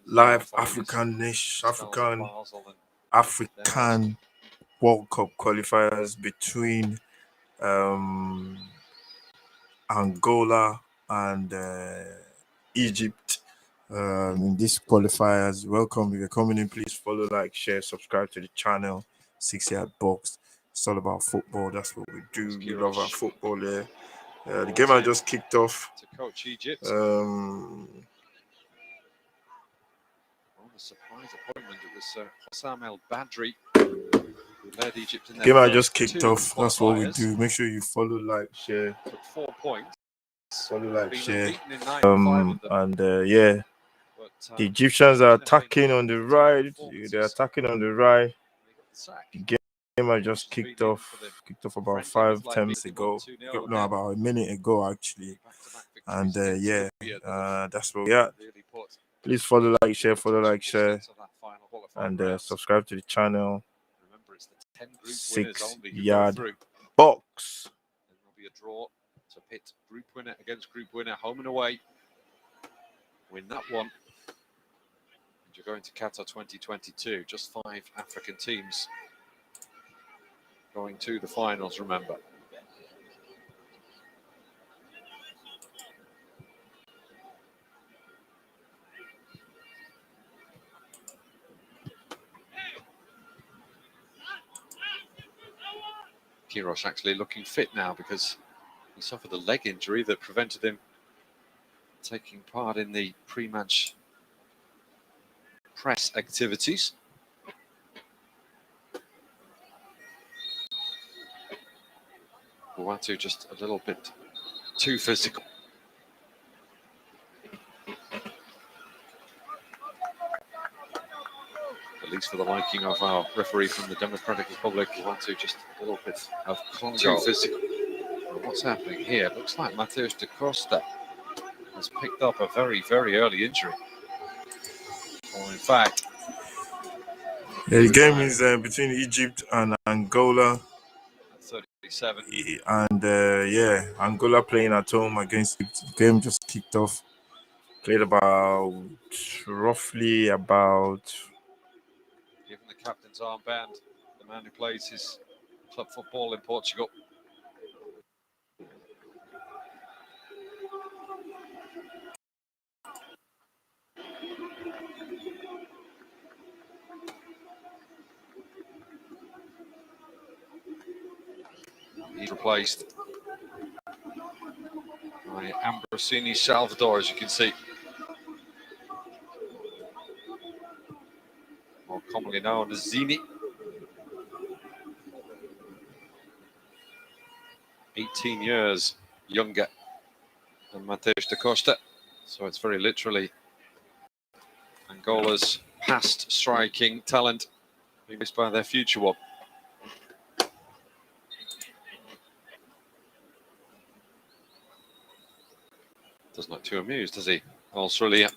live African World Cup qualifiers between um, Angola and Egypt. In these qualifiers, welcome. If you're coming in, please follow, like, share, subscribe to the channel. 6 Yard Box. It's all about football. That's what we do. We love our football here. The game I just kicked off. To coach Egypt. The surprise appointment, it was Hossam El Badri who led Egypt in their game I just kicked off. That's what we do. Make sure you follow, like, share. Took 4 points. Follow, like, share. Yeah. The Egyptians are attacking on the right. They're attacking on the right. The game I just kicked off about 5-10 minutes ago. No, about a minute ago actually. And that's where we are. Please follow, like, share, and subscribe to the channel. 6 Yard Box. There will be a draw to pit group winner against group winner, home and away. Win that one. And you're going to Qatar 2022. Just 5 African teams going to the finals, remember. Kirosh actually looking fit now because he suffered a leg injury that prevented him taking part in the pre-match press activities. Buatu just a little bit too physical. At least for the liking of our referee from the Democratic Republic. Buatu just a little bit of too physical. What's happening here? Looks like Mateus da Costa has picked up a very, very early injury. Or in fact, the game is between Egypt and Angola. 37. And Angola playing at home against Egypt. The game just kicked off. Played roughly about. Given the captain's armband, the man who plays his club football in Portugal. He's replaced by Ambrosini Salvador, as you can see. More commonly known as Zini. 18 years younger than Mateus da Costa. So it's very literally Angola's past striking talent being missed by their future one. Doesn't look too amused, does he? Australia.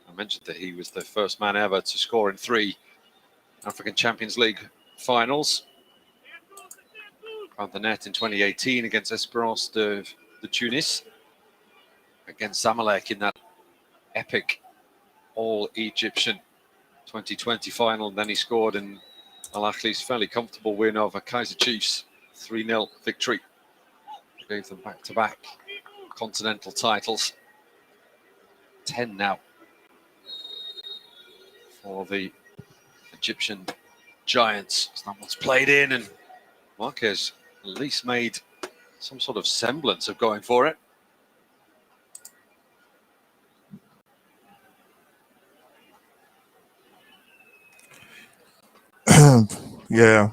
I mentioned that he was the first man ever to score in 3 African Champions League finals. Found the net in 2018 against Esperance de Tunis. Against Zamalek in that epic all-Egyptian 2020 final. And then he scored in Al Ahly's fairly comfortable win over Kaizer Chiefs. 3-0 victory. Gave them back-to-back continental titles. 10 now for the Egyptian Giants. Someone's played in, and Marquez at least made some sort of semblance of going for it. Yeah.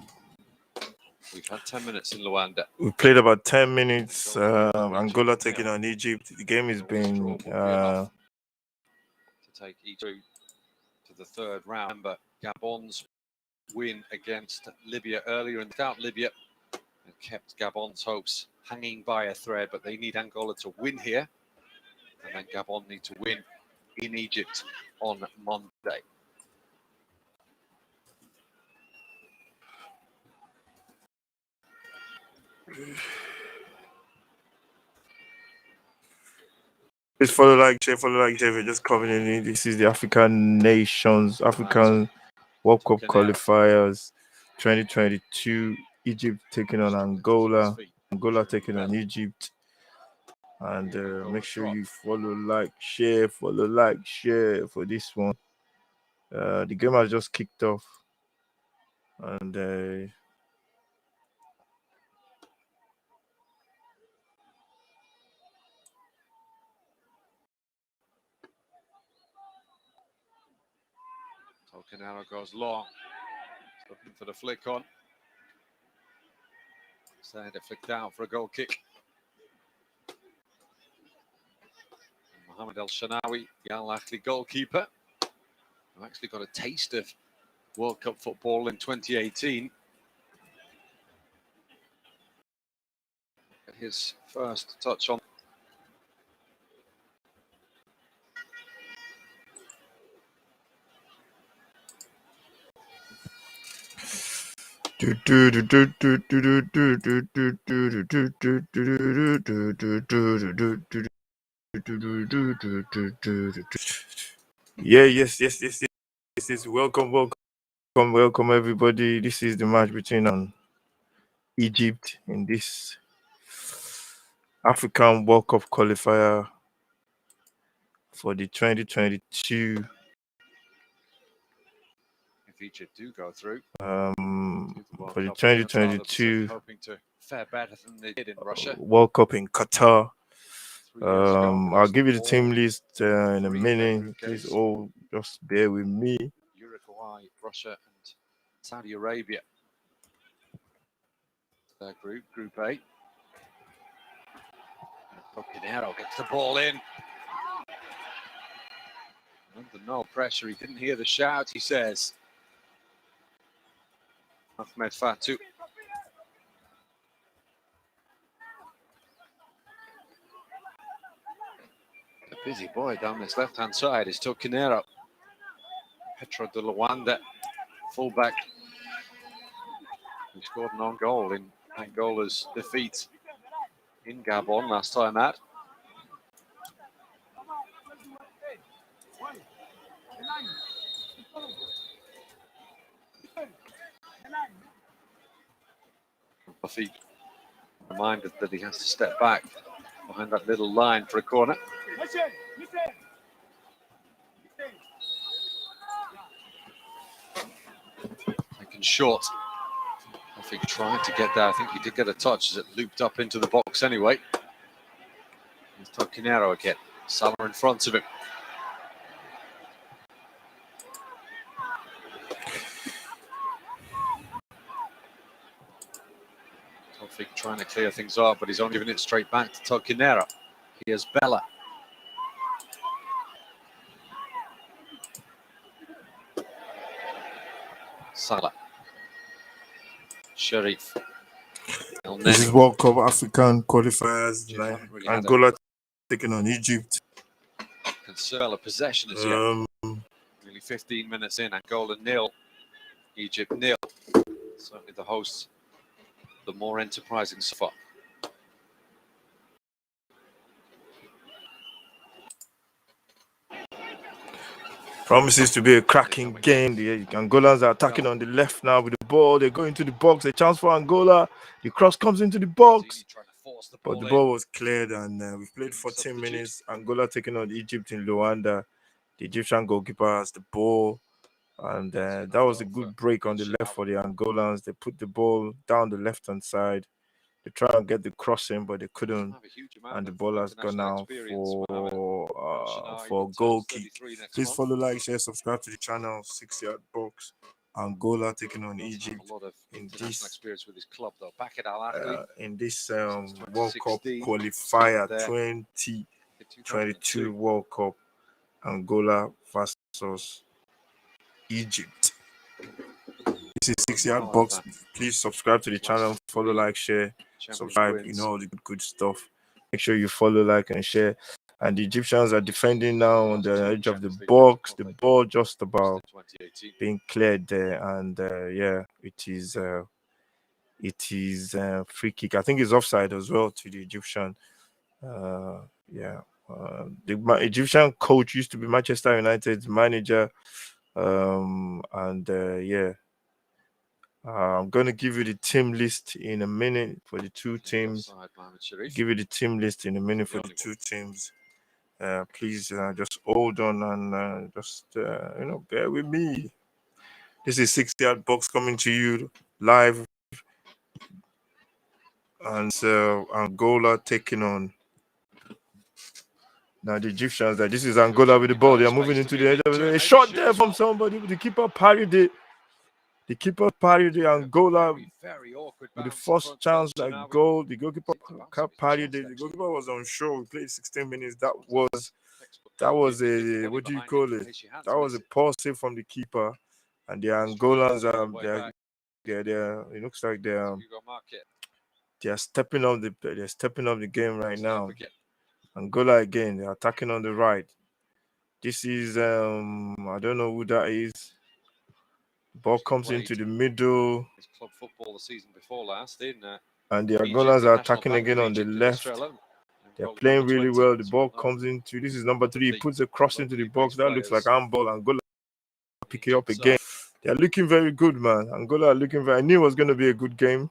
We've had 10 minutes in Luanda. We played about 10 minutes. Angola taking on Egypt. The game has been to take Egypt to the 3rd round. Remember, Gabon's win against Libya earlier, and without Libya, it kept Gabon's hopes hanging by a thread. But they need Angola to win here, and then Gabon need to win in Egypt on Monday. Please follow, like, share, We're just coming in. This is the African World Cup qualifiers 2022. Egypt taking on Angola. Angola taking on Egypt. And make sure you follow, like, share for this one. The game has just kicked off. And Canaro goes long. He's looking for the flick on. Saying it flicked down for a goal kick. Mohamed El Shanawi, the Al Ahly goalkeeper, who actually got a taste of World Cup football in 2018. His first touch on. yes. Welcome, everybody. This is the match between Egypt in this African World Cup qualifier for the 2022. If Egypt do go through, for the 2022 hoping to fare better than they did in Russia. World Cup in Qatar. I'll give you the team list in a minute. Please all just bear with me. Uruguay, Russia, and Saudi Arabia. Their Group A. Pinheiro gets the ball in. Under no pressure, he didn't hear the shout, he says. Ahmed Fatou. A busy boy down this left-hand side is Tokinero. Petro de Luanda, fullback, who scored an own goal in Angola's defeat in Gabon last time out. Taofik reminded that he has to step back behind that little line for a corner. Taken short. Taofik tried to get there. I think he did get a touch as it looped up into the box anyway. Here's Tokinero again. Salah in front of him. Taofik trying to clear things up, but he's only giving it straight back to Tokinero. Here's Bella. Salah. Sharif. This is World Cup African qualifiers. Angola taking on Egypt. Conserve a possession as yet. Nearly 15 minutes in. Angola 0, Egypt 0. Certainly the hosts, the more enterprising so far. Promises to be a cracking game. The Angolans are attacking on the left now with the ball. They're going to the box. A chance for Angola. The cross comes into the box. But the ball was cleared, and we've played 14 minutes. Angola taking on Egypt in Luanda. The Egyptian goalkeeper has the ball. And that was a good break on the left for the Angolans. They put the ball down the left-hand side. They try and get the crossing, but they couldn't. And the ball has gone out for goal kick. Please follow, like, share, subscribe to the channel. 6-yard box. Angola taking on Egypt in this World Cup qualifier 2022 World Cup. Angola versus Egypt. This is 6-yard box. Please subscribe to the channel, follow, like, share, subscribe, all the good stuff. Make sure you follow, like, and share. And the Egyptians are defending now on the edge of the box. The ball just about being cleared there, and it is free kick. I think it's offside as well to the Egyptian. The Egyptian coach used to be Manchester United's manager. Yeah, I'm gonna give you the team list in a minute for the two teams. Give you the team list in a minute for the two teams. Please just hold on and just bear with me. This is 60-yard box coming to you live, and so Angola taking on now the Egyptians. That this is Angola with the ball. They are moving into the edge of the a shot there from somebody. The keeper parried it. The keeper parried the Angola with the first chance at goal. The goalkeeper parried it. The goalkeeper was unsure. We played 16 minutes. That was a, what do you call it? That was a poor save from the keeper. And the Angolans it looks like they're stepping up the game right now. Angola again, they're attacking on the right. This is I don't know who that is. Ball comes into the middle. Club football the season before last and the Angolans are attacking again on the left. They're playing really well. The ball comes into, this is number 3. He puts a cross into the box. That looks like handball. Angola pick it up again. They're looking very good, man. Angola are looking very, I knew it was going to be a good game.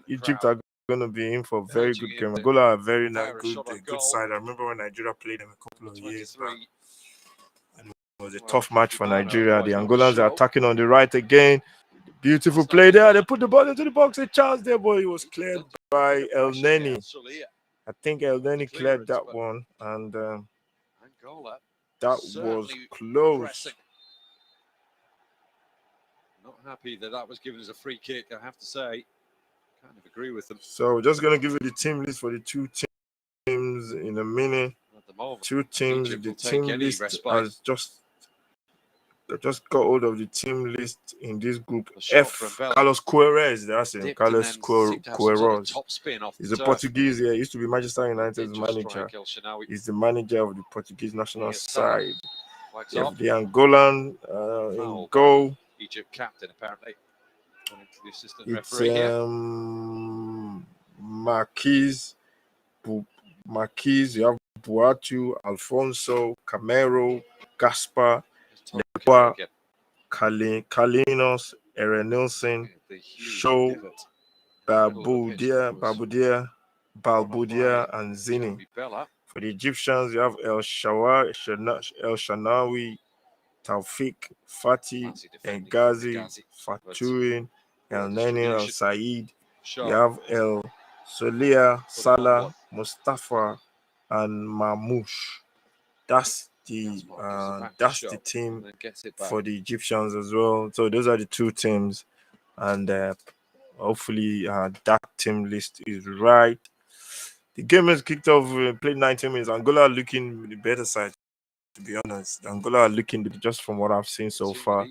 Egypt are going to be in for a very good game. Angola are very good side. I remember when Nigeria played them a couple of years back. And it was a tough match for Nigeria. The Angolans are attacking on the right again. Beautiful play there. They put the ball into the box. A chance there, boy. It was cleared by El Neni. I think El Neni cleared that one. And that was close. Not happy that was given as a free kick, I have to say. Kind of agree with them. So we're just going to give you the team list for the two teams in a minute. At the moment, two teams. The team list has just got hold of the team list in this group. F. Carlos Queiroz. That's him. Carlos Queiroz. He's a Portuguese. Yeah, he used to be Manchester United's manager. He's the manager of the Portuguese national side. You have the Angolan in goal. Egypt captain, apparently. It's Marquise. You have Buatu, Alfonso, Camero, Gaspar, Lewa, Kalinos, Erenilson, Show, Balbudia, and Zini. For the Egyptians, you have El Shanawi, Taofik, Fatih, Ngazi, Faturin, El Neni, El Said. You have El Solia, Salah, Mustafa, and Mamouche. That's the team for the Egyptians as well. So those are the two teams, and hopefully that team list is right. The game is kicked off. Played 90 minutes. Angola are looking the better side. To be honest, Angola are looking, just from what I've seen so far,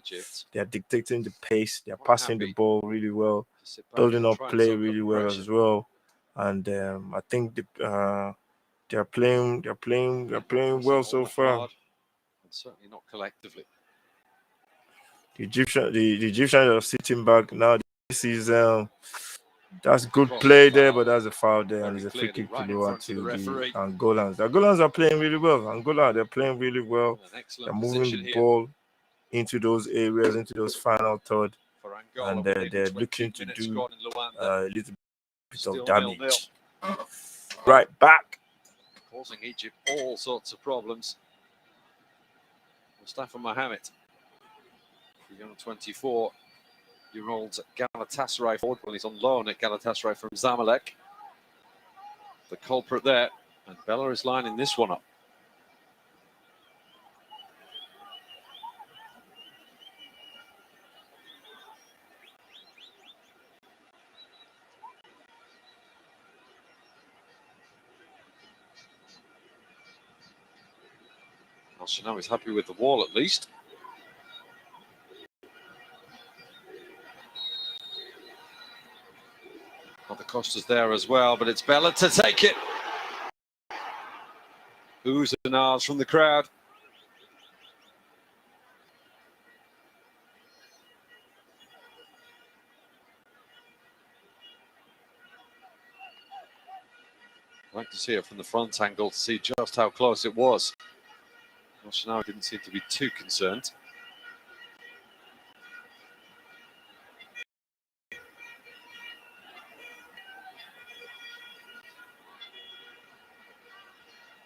they are dictating the pace. They are passing the ball really well, building up play really well as well, and I think they're playing well so far. Certainly not collectively. The Egyptians are sitting back now. This is that's good play there, but that's a foul there, and it's a free kick to the Angolans. The Angolans are playing really well. They're playing really well. They're moving the ball into those areas, into those final third, and they're looking to do a little bit of damage. Right back, causing Egypt all sorts of problems. Mustafa Mohamed, the young 24-year-old Galatasaray forward, when he's on loan at Galatasaray from Zamalek. The culprit there, and Bella is lining this one up. Al-Shanawi's happy with the wall at least. Got the Costa's there as well, but it's Bella to take it. Oohs and ahs from the crowd. like to see it from the front angle to see just how close it was. Well, didn't seem to be too concerned.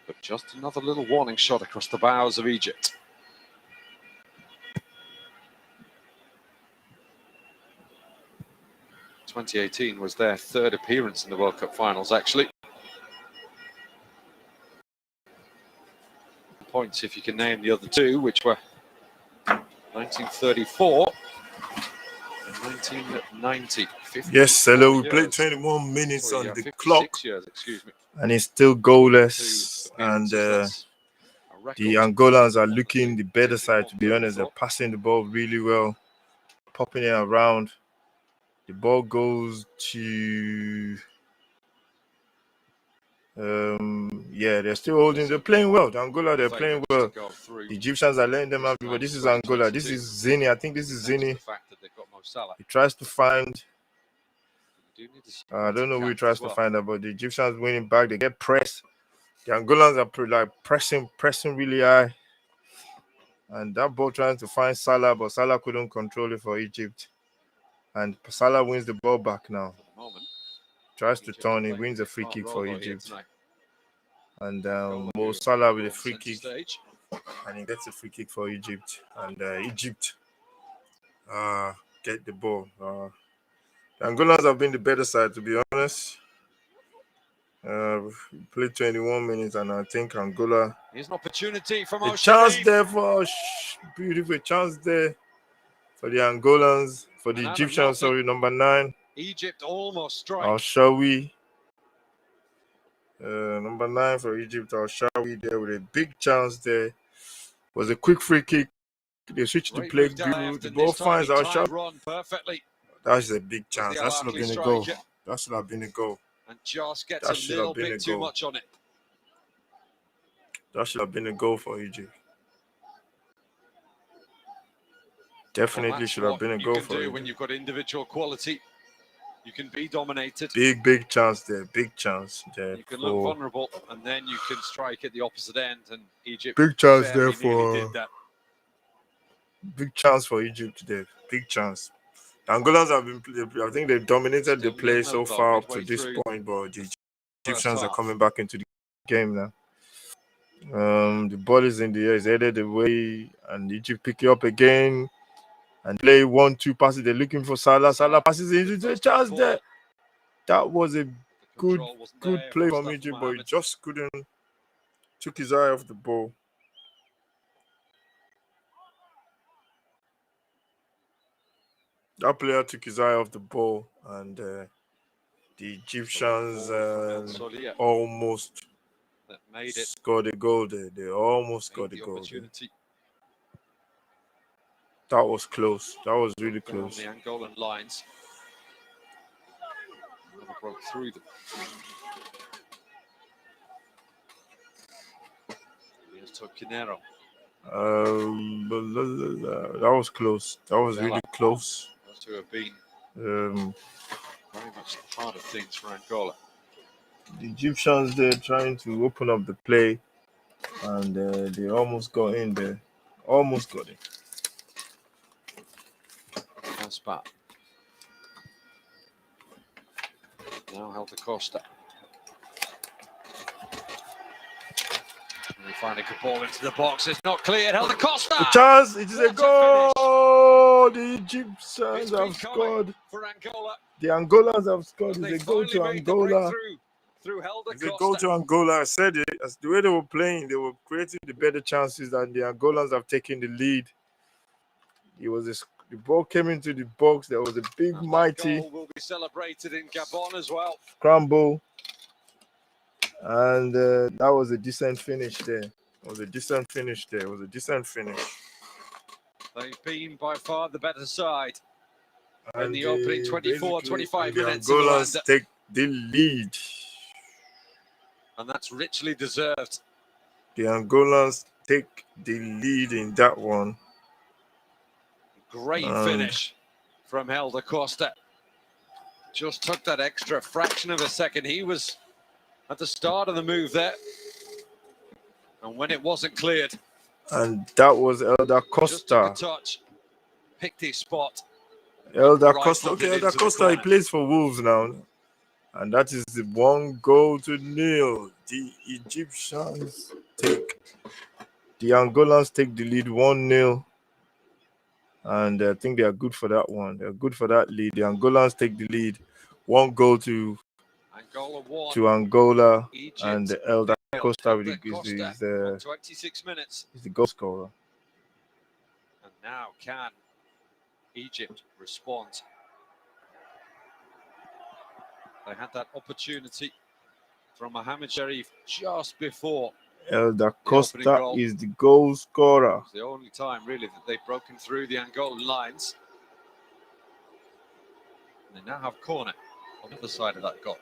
But just another little warning shot across the bows of Egypt. '18 was their third appearance in the World Cup finals, actually. Points if you can name the other two, which were 1934 and 1990. Yes, hello. We played 21 minutes on the clock. Years, excuse me. And it's still goalless. And the Angolans are looking the better side, to be honest. They're passing the ball really well, popping it around. The ball goes to... they're still holding. They're playing well. Angola, they're playing well. The Egyptians are letting them out. But this is Angola. This is Zini. I think this is Zini. He tries to find... I don't know who he tries to find out, but the Egyptians winning back. They get pressed. The Angolans are pressing really high. And that ball trying to find Salah, but Salah couldn't control it for Egypt. And Salah wins the ball back now. Tries to turn, he wins a free kick for Egypt. And Mo Salah with a free kick. And he gets a free kick for Egypt. And Egypt get the ball. The Angolans have been the better side, to be honest. We played 21 minutes, and I think Angola. Here's an opportunity from a chance there for beautiful chance there for the Angolans, for the Egyptians. Sorry, number 9. Egypt almost strike. Al-Shawi. Number 9 for Egypt. Al-Shawi there with a big chance there. Was a quick free kick. They switched to play good. The ball finds Al-Shawi. That's a big chance. That should have been a goal. That should have been a goal. And just gets a little bit too much on it. That should have been a goal for Egypt. Definitely should have been a goal for Egypt. When you've got individual quality, you can be dominated. Big chance there. Big chance there. You can look vulnerable, and then you can strike at the opposite end. And Egypt. Big chance there for. Big chance for Egypt there. Big chance. The Angolans have been. I think they've dominated the play so far up to this point, but the Egyptians are coming back into the game now. The ball is in the air, it's headed away, and Egypt pick it up again and play 1-2 passes. They're looking for Salah. Salah passes into the chance there. That was a good play from Egypt, but he just couldn't. Took his eye off the ball. That player took his eye off the ball, and the Egyptians almost scored a goal there. They almost scored a goal. That was close. That was really close. The Angolan lines never broke through them. Here's Tokinero. That was close. That was really close. Those two have been very much the heart of things for Angola. The Egyptians, they're trying to open up the play, and they almost got in there. Almost got in. That's bad. Now Helder Costa. And they finally could ball into the box. It's not cleared. Helder Costa. The chance. It is a goal. The Egyptians have scored. For Angola. The Angolans have scored. It's a goal to Angola. It's a goal to Angola. I said it. As the way they were playing, they were creating the better chances, and the Angolans have taken the lead. The ball came into the box. There was a big, mighty goal will be celebrated in Gabon as well. Scramble. And that was a decent finish there. It was a decent finish. They've been by far the better side and in the opening 24-25 minutes. The Angolans take the lead. And that's richly deserved. The Angolans take the lead in that one. Great finish from Helder Costa. Just took that extra fraction of a second. He was at the start of the move there. And when it wasn't cleared. And that was Elder Costa. Just took a touch, picked his spot. Elder Costa. Okay, Elder Costa, he plays for Wolves now. And that is the 1-0. The Egyptians take, the Angolans take the lead 1-0. And I think they are good for that one. They're good for that lead. The Angolans take the lead. 1 goal to Angola. Egypt, and the Elder Costa is the 26 minutes. Is the goal scorer. And now can Egypt respond? They had that opportunity from Mohamed Sharif just before. Elder Costa is the goal scorer. It's the only time really that they've broken through the Angolan lines. And they now have corner on the other side of that goal.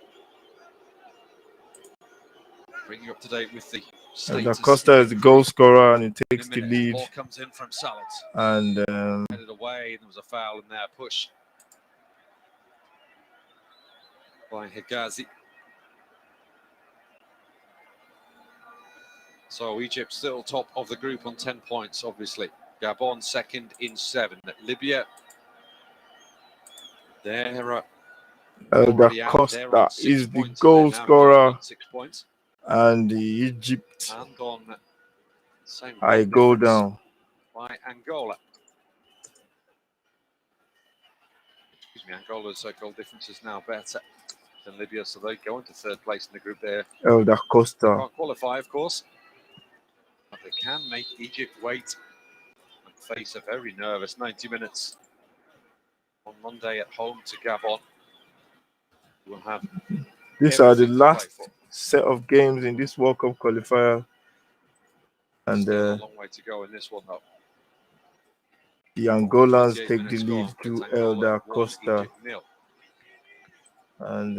Bring you up to date with the status. Elder Costa is the goal scorer and he takes the lead. The ball comes in from Salads. And headed away, and there was a foul in there, push by Higazi. So Egypt still top of the group on 10 points, obviously. Gabon second in 7. Libya, they're Elder Costa is the goal scorer. 6 points. And the Egypt, and on same I go down by Angola. Excuse me, Angola's goal difference is now better than Libya, so they go into 3rd place in the group there. Elder Costa Can't qualify, of course, but they can make Egypt wait and face a very nervous 90 minutes on Monday at home to Gabon. We'll have these are the last set of games in this World Cup qualifier. And a long way to go in this one, though. The Angolans take the lead to Elder Costa. And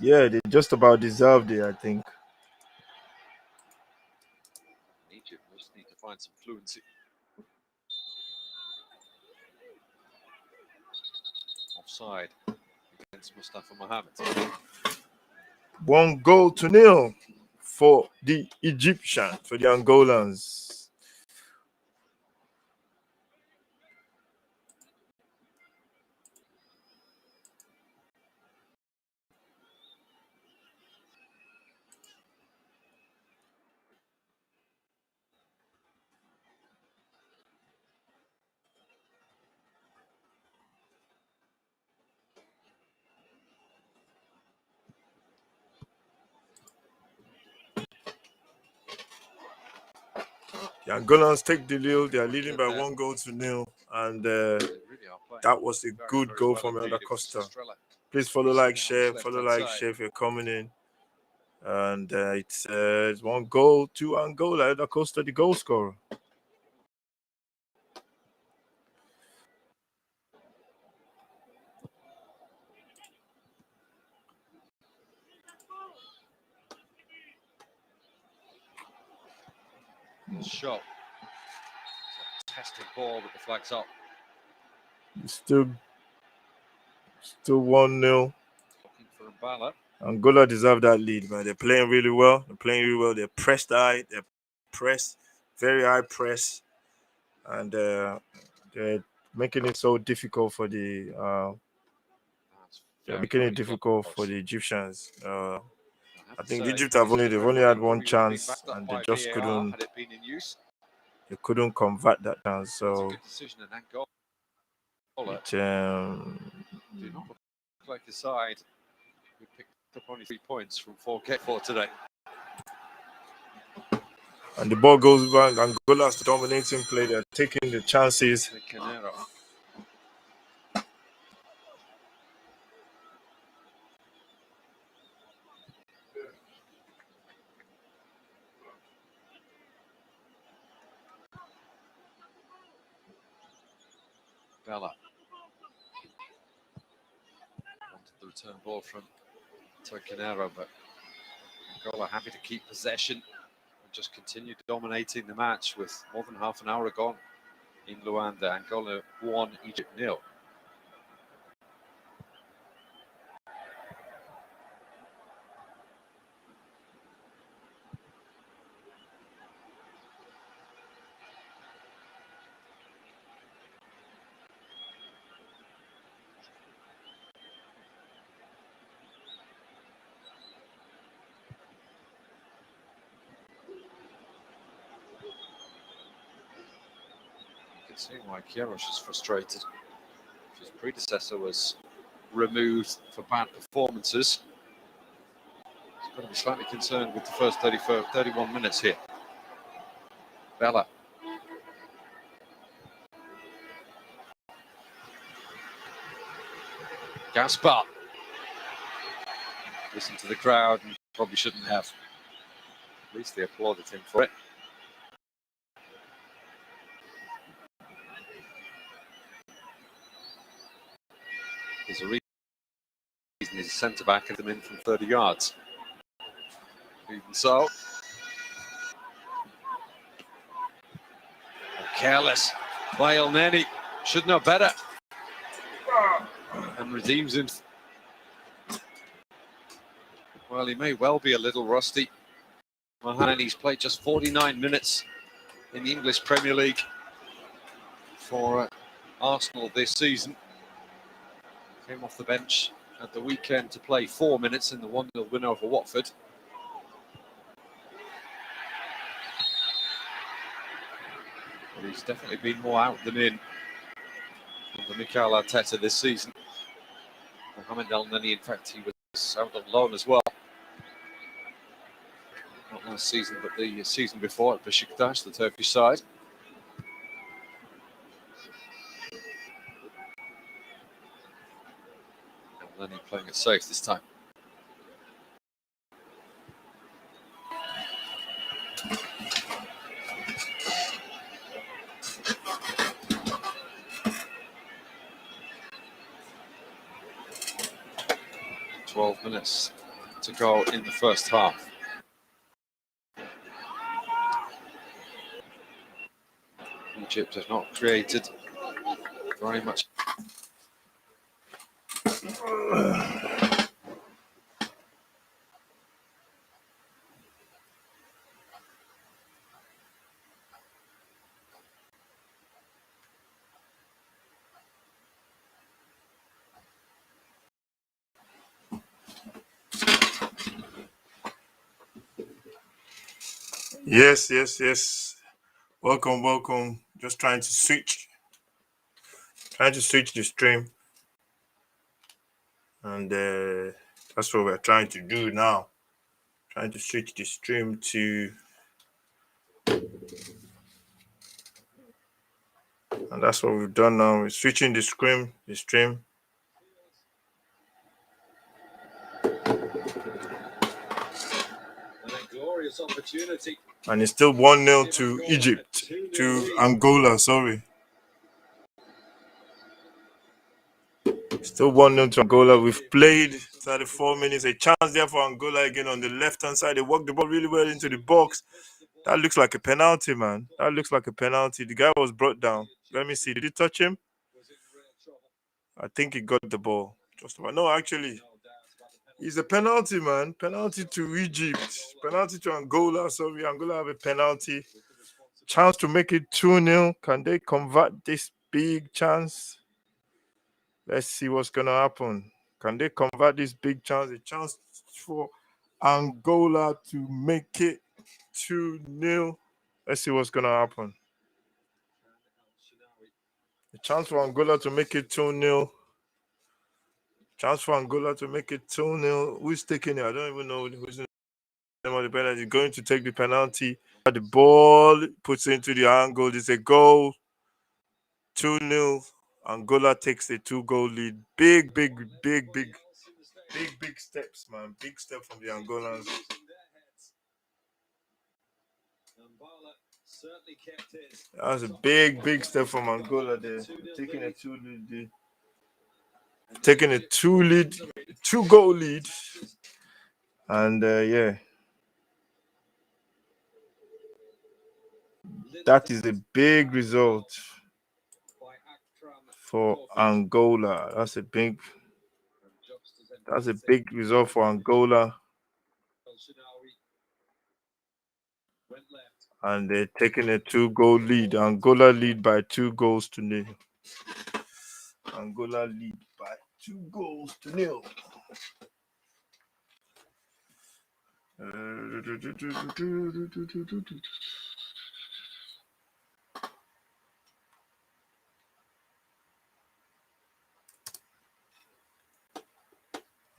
yeah, they just about deserved it, I think. Egypt just need to find some fluency. Offside against Mustafa Mohamed. 1-0 for the Egyptians, for the Angolans. The Angolans take the lead. They are leading by 1-0. And that was a good goal from Elder Costa. Please follow, like, share. Follow, like, share if you're coming in. And it's 1-0 to Angola. Elder Costa, the goal scorer. Shot. Testing ball, but the flag's up. Still 1-0. Looking for Mbala. Angola deserve that lead, man. They're playing really well. They're pressed high. They're pressed, very high press. And they're making it so difficult for the Egyptians. I think Egypt they've only had one chance and they just couldn't convert that chance. So do not look like the side who picked up only 3 points from 4 today. And the ball goes back. Angola's dominating play. They're taking the chances. Bella. Wanted the return ball from Tocanero, but Angola happy to keep possession and just continue dominating the match with more than half an hour gone in Luanda. Angola 1, Egypt 0. can see why Kierosh is frustrated. His predecessor was removed for bad performances. He's got to be slightly concerned with the first 31 minutes here. Bella. Gaspar. Listen to the crowd and probably shouldn't have. At least they applauded him for it. There's a reason he's a centre-back and them in from 30 yards. Even so. Careless by El Neni. Should know better. And redeems him. Well, he may well be a little rusty. Mohaneni's played just 49 minutes in the English Premier League for Arsenal this season. Came off the bench at the weekend to play 4 minutes in the 1-0 win over Watford. But he's definitely been more out than in under Mikel Arteta this season. Mohamed El Neni, in fact, he was out on loan as well. Not last season, but the season before at Besiktas, the Turkish side. El Neni playing it safe this time. "12 minutes to go in the first half. Egypt has not created very much. Yes. Welcome. Just trying to switch the stream, and that's what we're trying to do now. Trying to switch the stream to, and that's what we've done now. We're switching the stream. Opportunity. And it's still 1-0 to Egypt, to Angola, sorry. Still 1-0 to Angola. We've played 34 minutes. A chance there for Angola again on the left-hand side. They worked the ball really well into the box. That looks like a penalty, man. That looks like a penalty. The guy was brought down. Let me see. Did he touch him? I think he got the ball. Just about. No, actually. It's a penalty, man. Penalty to Egypt. Penalty to Angola. Sorry, Angola have a penalty. Chance to make it 2-0. Can they convert this big chance? Let's see what's going to happen. Can they convert this big chance? A chance for Angola to make it 2-0. Let's see what's going to happen. A chance for Angola to make it 2-0. Chance for Angola to make it 2-0. Who's taking it? I don't even know who's in the name of the penalty. Going to take the penalty. The ball puts it into the angle. It's a goal. 2-0. Angola takes the 2-goal lead. Big steps, man. Big step from the Angolans. That was a big step from Angola there. Taking a 2-goal lead. And yeah. That is a big result for Angola. That's a big result for Angola. And they're taking a 2-goal lead. Angola lead by 2-0. Angola lead by 2-0.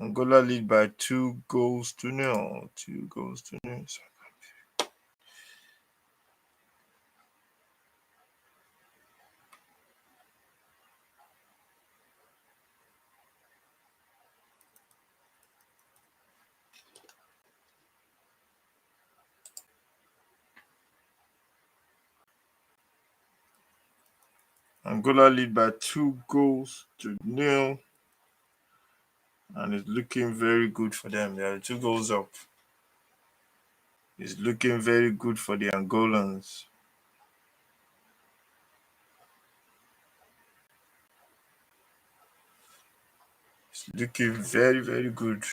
Angola lead by 2-0. 2-0. Angola lead by 2-0. And it's looking very good for them. They are 2 goals up. It's looking very good for the Angolans. It's looking very, very good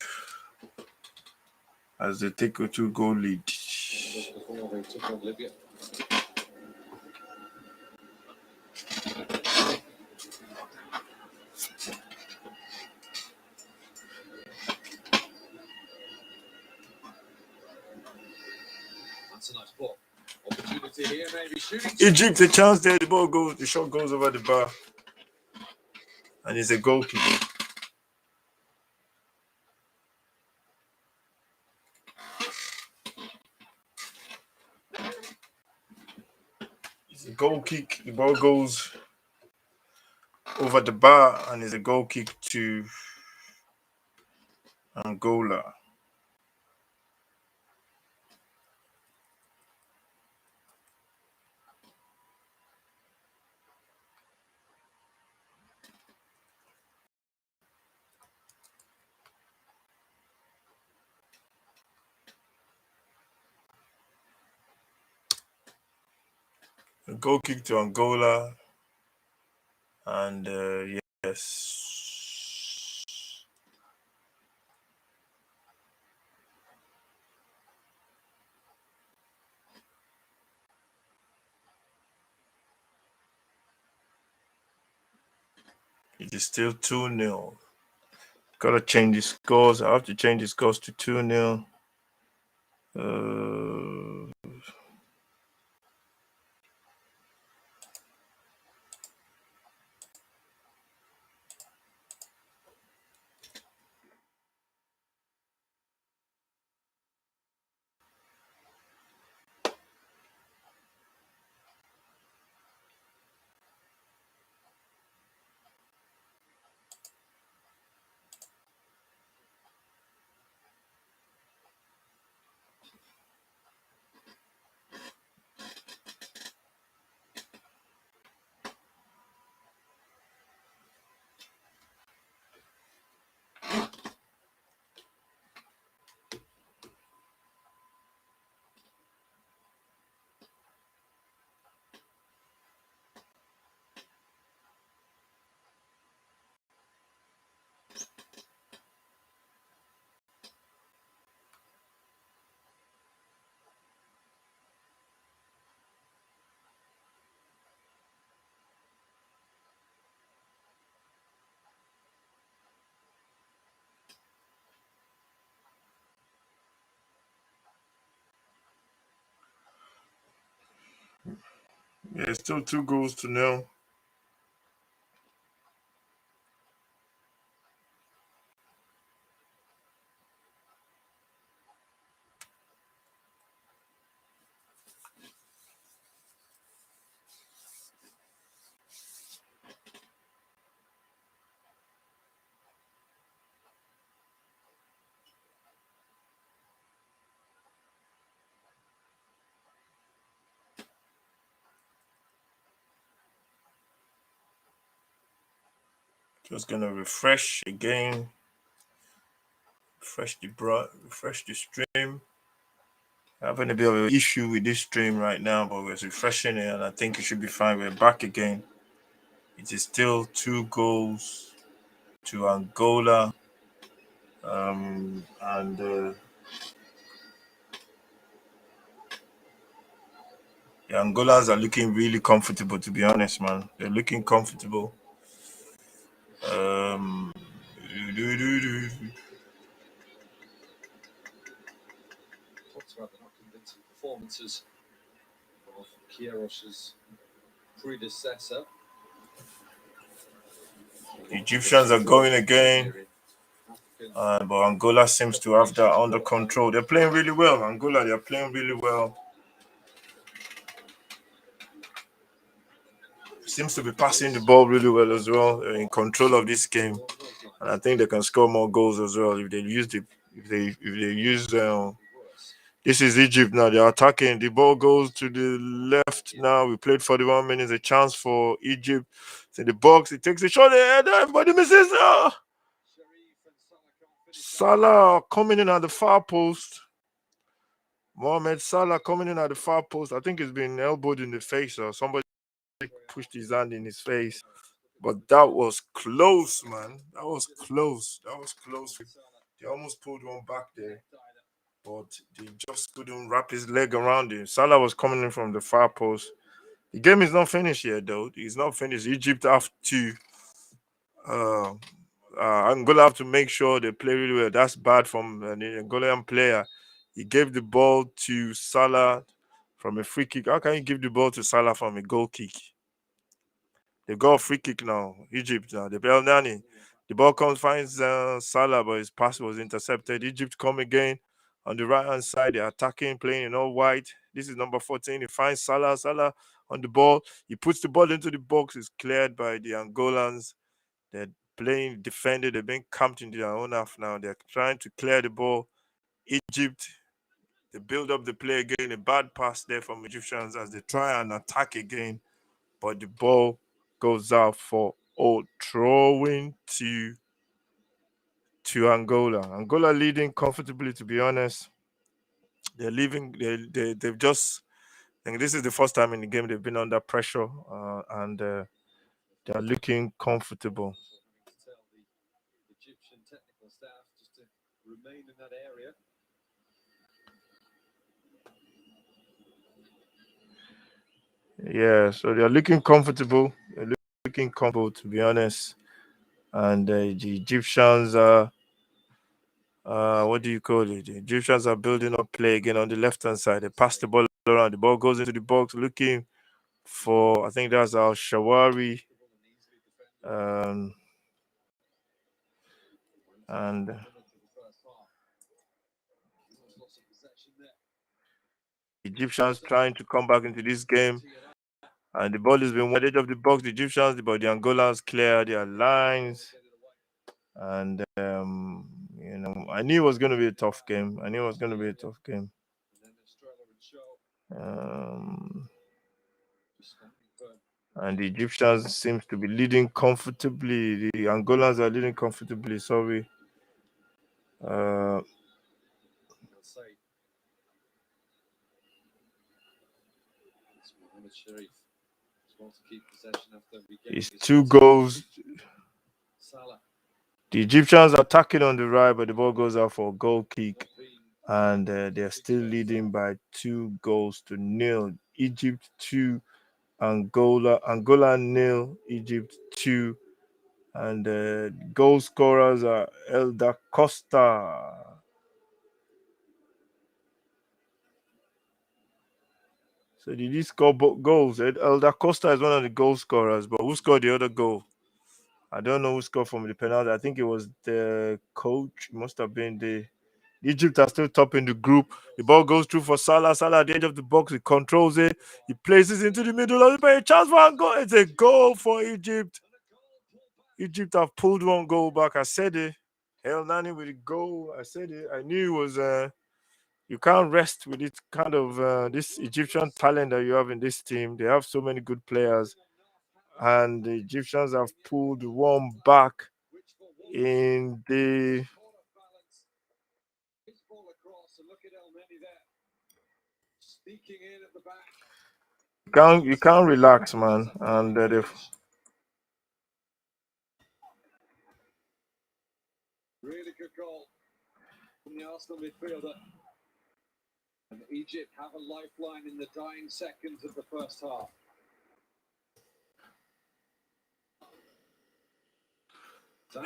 as they take a 2-goal lead. Before they took on Libya. That's a nice ball. Opportunity here, maybe shooting. Egypt, a chance there. The shot goes over the bar. And it's a goal kick. It's a goal kick. The ball goes over the bar and it's a goal kick to Angola. A goal kick to Angola. And yes. It is still 2-0. Gotta change the scores. I have to change the scores to 2-0. Yeah, it's still 2-0. Just gonna refresh again. Refresh the stream. Having a bit of an issue with this stream right now, but we're refreshing it and I think it should be fine. We're back again. It is still 2 goals to Angola. And the Angolans are looking really comfortable, to be honest, man. They're looking comfortable. Talks about the not convincing performances of Queiros's predecessor. The Egyptians are going again. But Angola seems to have that under control. They're playing really well. Angola, they're playing really well. Seems to be passing the ball really well as well. They're in control of this game, and I think they can score more goals as well if they use the if they use. This is Egypt now. They're attacking. The ball goes to the left now. We played 41 minutes. A chance for Egypt. It's in the box. It takes a shot. And everybody misses. Salah coming in at the far post. Mohamed Salah coming in at the far post. I think he's been elbowed in the face or somebody pushed his hand in his face. But that was close, man. That was close. That was close. They almost pulled one back there, but they just couldn't wrap his leg around him. Salah was coming in from the far post. The game is not finished yet, though. It's not finished. Egypt have to. Uh, Angola have to make sure they play really well. That's bad from an Angolan player. He gave the ball to Salah from a free kick. How can you give the ball to Salah from a goal kick? They got a free kick now. Egypt now. The bell Nani. The ball comes, finds Salah, but his pass was intercepted. Egypt come again on the right hand side. They're attacking, playing in all white. This is number 14. He finds Salah. Salah on the ball. He puts the ball into the box. It's cleared by the Angolans. They're playing defended. They're being camped into their own half now. They're trying to clear the ball. Egypt, they build up the play again. A bad pass there from Egyptians as they try and attack again. But the ball goes out for throwing to Angola. Angola leading comfortably, to be honest. They're leaving. They've just. I think this is the first time in the game they've been under pressure, and they're looking comfortable. Yeah, so they're looking comfortable. They're looking comfortable, to be honest. And the Egyptians are, what do you call it? The Egyptians are building up play again on the left hand side. They pass the ball around. The ball goes into the box, looking for. I think that's our Shawari. Um, and Egyptians trying to come back into this game. And the ball has been wide edge of the box. The Egyptians, but the Angolans clear their lines. And I knew it was going to be a tough game. I knew it was going to be a tough game. Um, and the Egyptians seems to be leading comfortably. The Angolans are leading comfortably. Sorry. It's 2 goals. The Egyptians are attacking on the right, but the ball goes out for a goal kick. And they're still leading by 2 goals to 0. Egypt 2, Angola 0, Egypt 2. And goal scorers are Elda Costa. So did he score both goals? Elda Costa is one of the goal scorers, but who scored the other goal? I don't know who scored from the penalty. I think it was the coach. It must have been the Egypt are still top in the group. The ball goes through for Salah. Salah at the edge of the box. He controls it. He places it into the middle of the play. Chance for Angola. It's a goal for Egypt. Egypt have pulled one goal back. I said it. El Nani with a goal. I said it. I knew it was. You can't rest with it kind of this Egyptian talent that you have in this team. They have so many good players, and the Egyptians have pulled one back in the. You can't relax, man, and they've. Really good goal from the Arsenal midfielder. And Egypt have a lifeline in the dying seconds of the first half.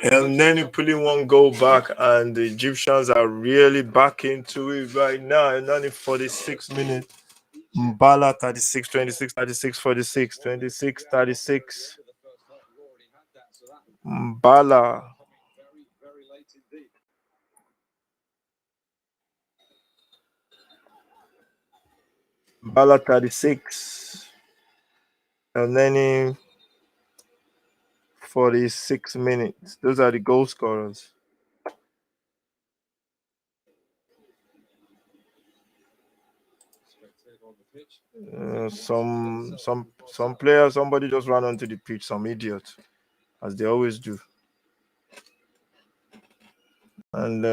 And then you pulling one goal back, and the Egyptians are really back into it right now. And only 46 minutes. Mbala 36, 26, 36, 46, 26, 36. Mbala. Mbala 36, and then 46 minutes. Those are the goal scorers. Some players, somebody just ran onto the pitch, some idiot, as they always do. And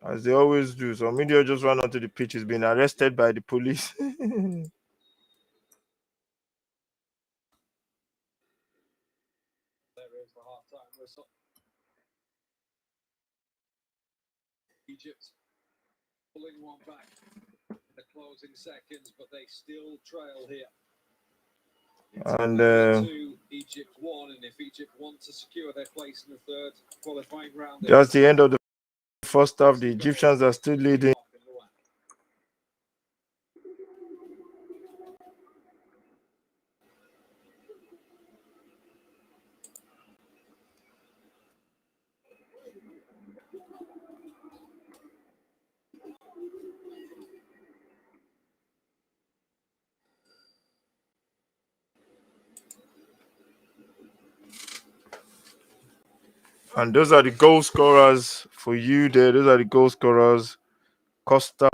as they always do, some idiot just ran onto the pitch. He's been arrested by the police. Egypt pulling one back in the closing seconds, but they still trail here. And Egypt won, and if Egypt want to secure their place in the third qualifying round, that's the end of the first half. The Egyptians are still leading. And those are the goal scorers for you there. Those are the goal scorers. Costa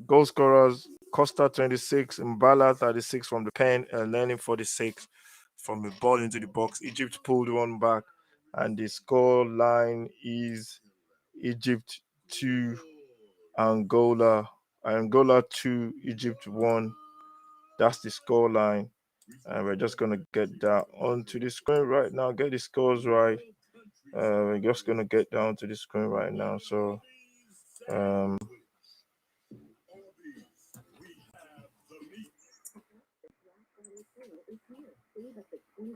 goal scorers. Costa 26, Mbala 36 from the pen, and Lenin 46 from the ball into the box. Egypt pulled one back, and the score line is Egypt 2, Angola 2, Egypt 1. That's the score line. And we're just gonna get that onto the screen right now. Get the scores right. We're just gonna get down to the screen right now. So um Save up to 20%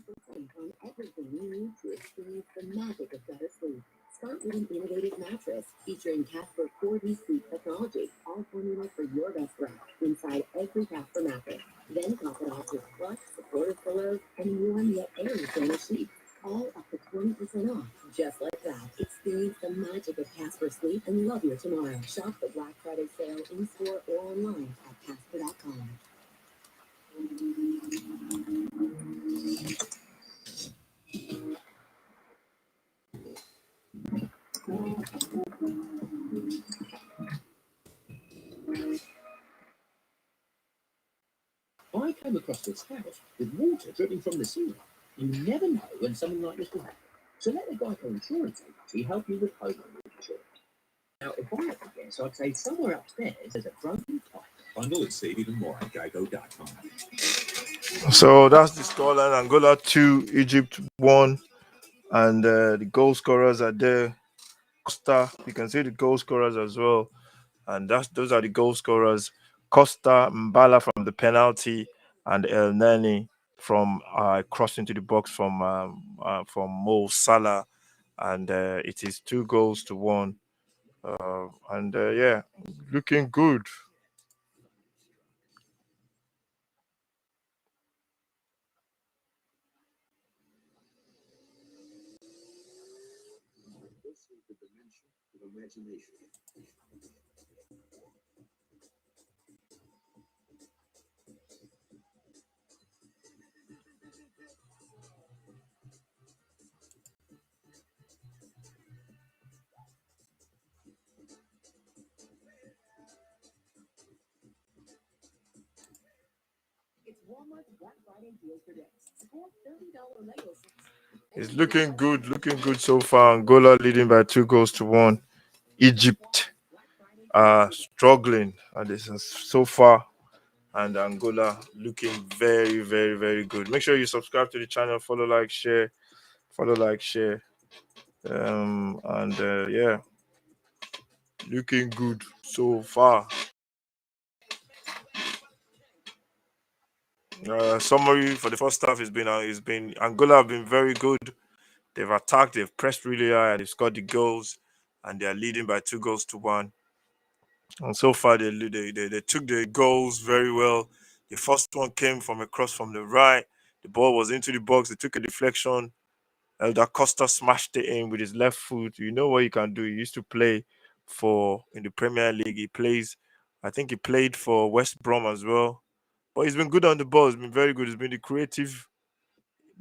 on everything you need to experience the magic of better sleep. Start with an innovative mattress featuring Casper 4D sleep technology, all formulas for your best rest inside every Casper mattress. Then top it off with plush, supportive pillows, and warm yet airy furnished sheets. All up to 20% off, just like that. Experience the magic of Casper Sleep and love your tomorrow. Shop the Black Friday sale in store or online at Casper.com. I came across this house with water dripping from the ceiling. You never know when something like this will happen. So let the Geico Insurance Agency help you with homeowner insurance. Now, if I had to guess, I'd say somewhere upstairs there's a broken pipe. Bundle and save even more at geico.com. so that's the scoreline. Angola 2, Egypt 1, and the goal scorers are there. Costa, you can see the goal scorers as well. And those are the goal scorers. Costa, Mbala from the penalty, and El Neni from cross into the box from Mo Salah, and it is 2-1. And yeah, looking good. It's looking good so far. Angola leading by 2-1. Egypt struggling, and this is so far. And Angola looking very, very, very good. Make sure you subscribe to the channel, follow, like, share, follow, like, share. And yeah, looking good so far. Summary for the first half has been Angola have been very good. They've attacked, they've pressed really high, and they've scored the goals, and they are leading by 2-1. And so far, they took the goals very well. The first one came from a cross from the right. The ball was into the box. They took a deflection, Elder Costa smashed it in with his left foot. You know what he can do. He used to play for in the Premier League. I think he played for West Brom as well. But he's been good on the ball. He's been very good. He's been the creative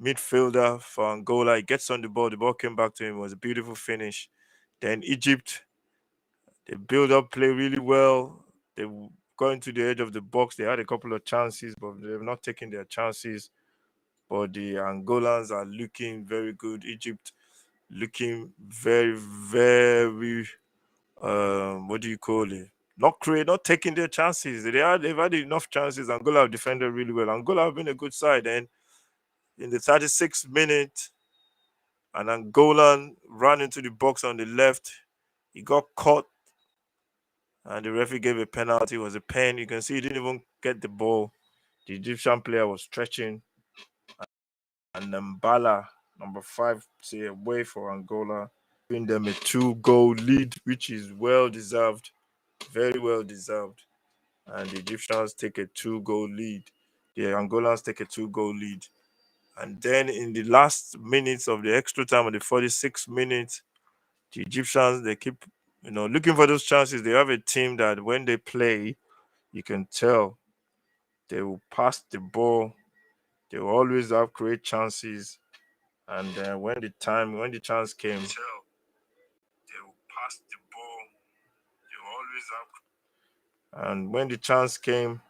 midfielder for Angola. He gets on the ball came back to him. It was a beautiful finish. Then Egypt, they build up play really well. They got into the edge of the box. They had a couple of chances, but they've not taken their chances. But the Angolans are looking very good. Egypt looking very, very what do you call it? Not taking their chances. They've had enough chances. Angola have defended really well. Angola have been a good side. And in the 36th minute, an Angolan ran into the box on the left. He got caught, and the referee gave a penalty. It was a pen. You can see he didn't even get the ball. The Egyptian player was stretching, and Mbala, number 5, say away for Angola, giving them a 2-goal lead, which is well deserved, very well deserved. And the Egyptians take a 2-goal lead. The Angolans take a 2-goal lead. And then in the last minutes of the extra time, of the 46 minutes, the Egyptians, they keep, looking for those chances. They have a team that when they play, you can tell they will pass the ball. They will always have great chances. And when the chance came, they will pass the ball. They will always have. And when the chance came,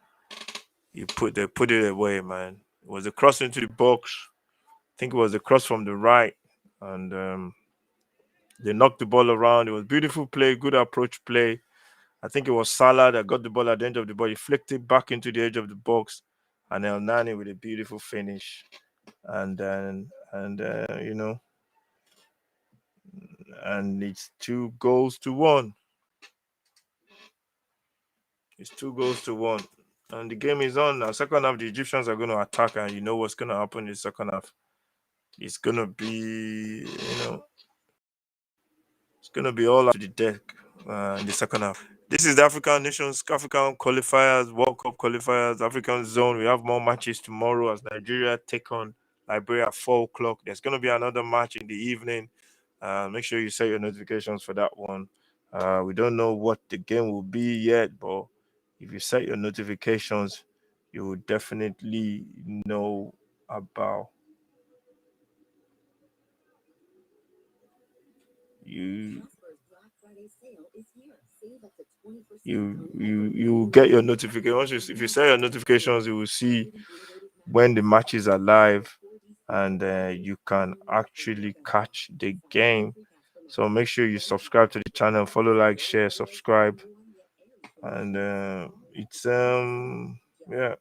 they put it away, man. It was a cross into the box. I think it was a cross from the right, and they knocked the ball around. It was beautiful play, good approach play. I think it was Salah that got the ball at the end of the ball. He flicked it back into the edge of the box, and El Nani with a beautiful finish. And then, and it's 2-1. It's 2-1. And the game is on now. Second half, the Egyptians are going to attack, and you know what's going to happen in the second half. It's going to be, it's going to be all out to the deck in the second half. This is the African qualifiers, World Cup qualifiers, African zone. We have more matches tomorrow as Nigeria take on Liberia at 4 o'clock. There's going to be another match in the evening. Make sure you set your notifications for that one. We don't know what the game will be yet, but if you set your notifications, you will definitely know about you you will get your notification. If you set your notifications, you will see when the matches are live, and you can actually catch the game. So make sure you subscribe to the channel, follow, like, share, subscribe, and it's yeah,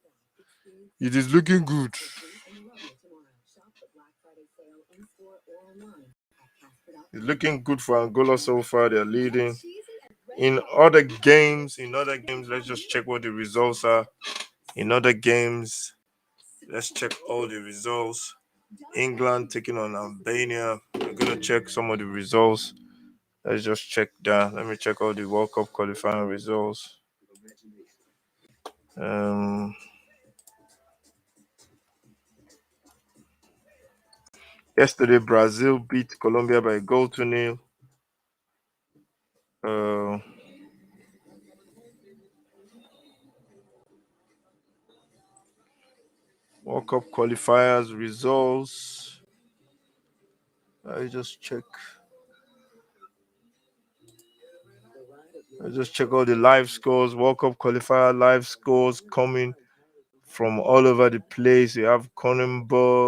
it is looking good. It's looking good for Angola so far. They're leading. In other games, let's just check what the results are. In other games, let's check all the results. England taking on Albania. We're gonna check some of the results. Let's just check that. Let me check all the World Cup qualifying results. Yesterday, Brazil beat Colombia by a goal to nil. World Cup qualifiers results. I just check. I just check all the live scores. World Cup qualifier live scores coming from all over the place. You have Cronenberg.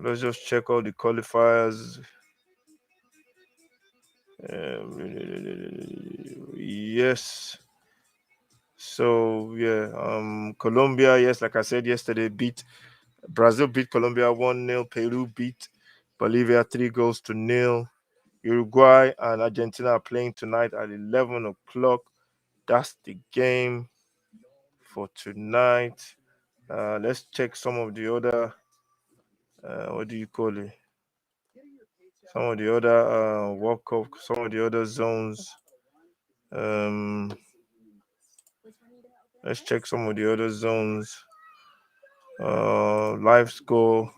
Let's just check all the qualifiers. Yes. So yeah, Colombia, yes, like I said yesterday, Brazil beat Colombia 1-0. Peru beat Bolivia 3-0. Uruguay and Argentina are playing tonight at 11 o'clock. That's the game for tonight. Let's check some of the other what do you call it? Some of the other World Cup, some of the other zones. Let's check some of the other zones. Live score.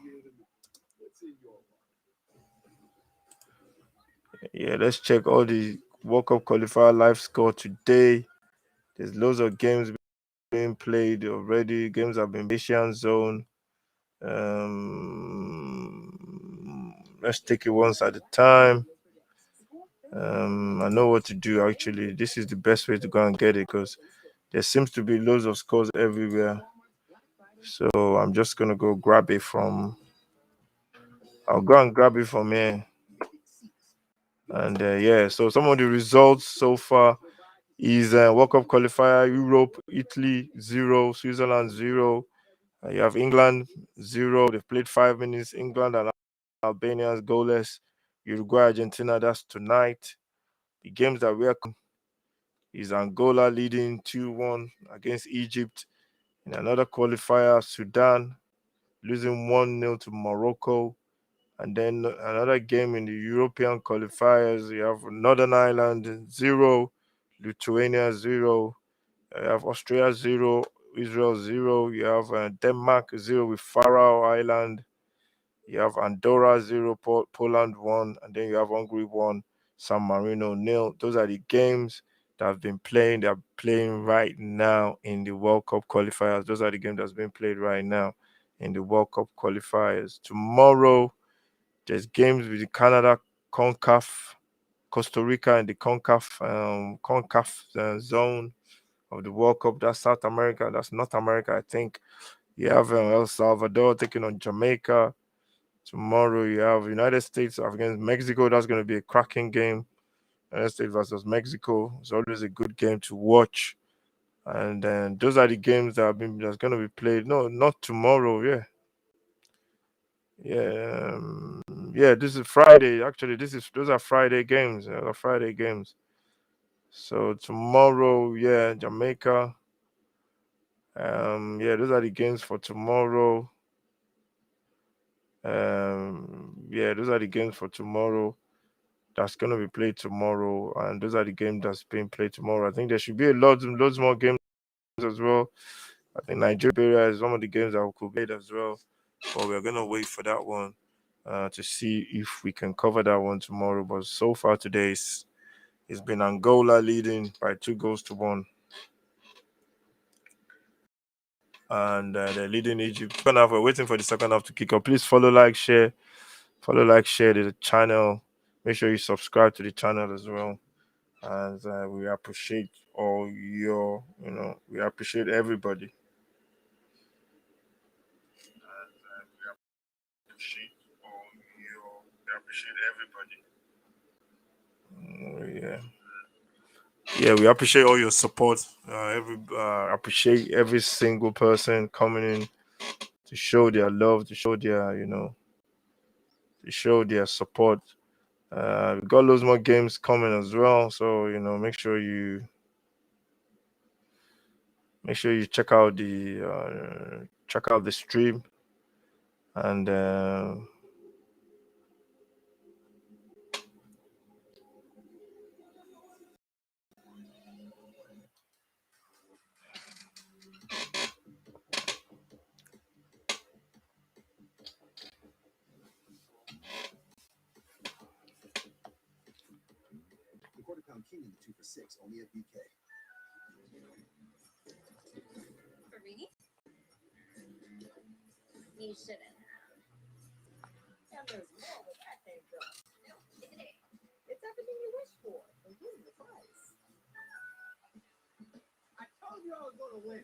Yeah, let's check all the World Cup qualifier live score today. There's loads of games being played already. Games have been Asian zone. Let's take it once at a time. I know what to do actually. This is the best way to go and get it because there seems to be loads of scores everywhere. So I'm just gonna go grab it from. I'll go and grab it from here. And yeah, so some of the results so far is World Cup qualifier: Europe, Italy 0, Switzerland 0. You have England 0. They've played 5 minutes. England and Albania goalless. Uruguay, Argentina. That's tonight. The games that we are is Angola leading 2-1 against Egypt. In another qualifier, Sudan losing 1-0 to Morocco. And then another game in the European qualifiers, you have Northern Ireland 0, Lithuania 0, you have Australia 0, Israel 0, you have Denmark 0 with Faroe Island, you have Andorra 0, Poland 1, and then you have Hungary 1, San Marino 0. Those are the games that have been playing. They're playing right now in the World Cup qualifiers. Those are the games that's been played right now in the World Cup qualifiers. Tomorrow, there's games with the Canada, CONCACAF, Costa Rica, and the CONCACAF zone of the World Cup. That's South America. That's North America, I think. You have El Salvador taking on Jamaica. Tomorrow you have United States against Mexico. That's going to be a cracking game. United States versus Mexico. It's always a good game to watch. And then those are the games that's going to be played. No, not tomorrow. Yeah. This is Friday. Actually, those are Friday games. Friday games. So tomorrow, yeah, Jamaica. Yeah, those are the games for tomorrow. Yeah, those are the games for tomorrow. That's gonna be played tomorrow, and those are the games that's being played tomorrow. I think there should be loads more games as well. I think Nigeria is one of the games that could be played as well, but we're gonna wait for that one to see if we can cover that one tomorrow. But so far today, it's been Angola leading by 2-1, and they're leading Egypt. Second half, we're waiting for the second half to kick off. Please follow, share the channel. Make sure you subscribe to the channel as well. And we appreciate all we appreciate everybody. Yeah, we appreciate all your support. Appreciate every single person coming in to show their love, to show their support. We got loads more games coming as well, so make sure you check out the stream, and The quarter pound king in the 2 for 6, only at BK. For me? You shouldn't have. And there's more where that came from. It's everything you wish for, including the price. I told you I was going to win.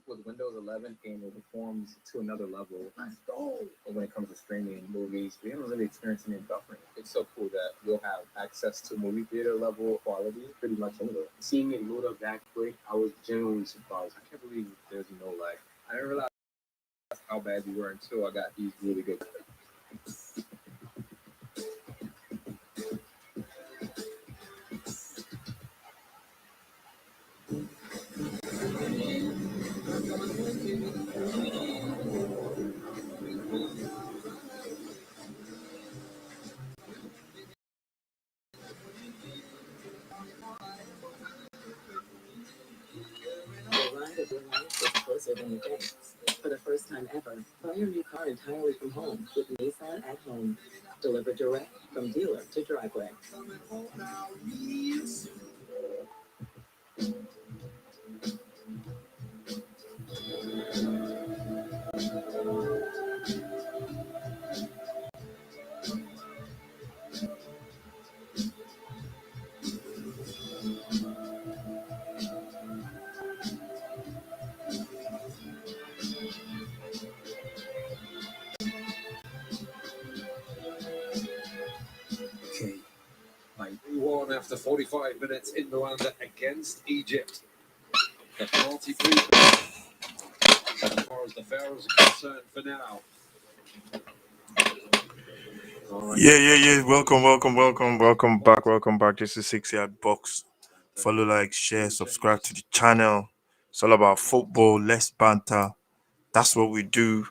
With Windows 11 game, it performs to another level. Let's go. And when it comes to streaming movies, we haven't really experienced any buffering. It's so cool that we'll have access to movie theater level quality pretty much anywhere. Seeing it load up that quick, I was genuinely surprised. I can't believe there's no lag. I didn't realize how bad we were until I got these really good. The ride of your life was closer than you think. For the first time. time ever. Buy your new car entirely from home with Nissan at Home. Delivered direct from dealer to driveway. Okay. 1 after 45 minutes in Rwanda against Egypt. The penalty free as far as the Pharaohs are concerned for now. Yeah. Welcome back. This is 6 Yard Box. Follow, like, share, subscribe to the channel. It's all about football, less banter. That's what we do.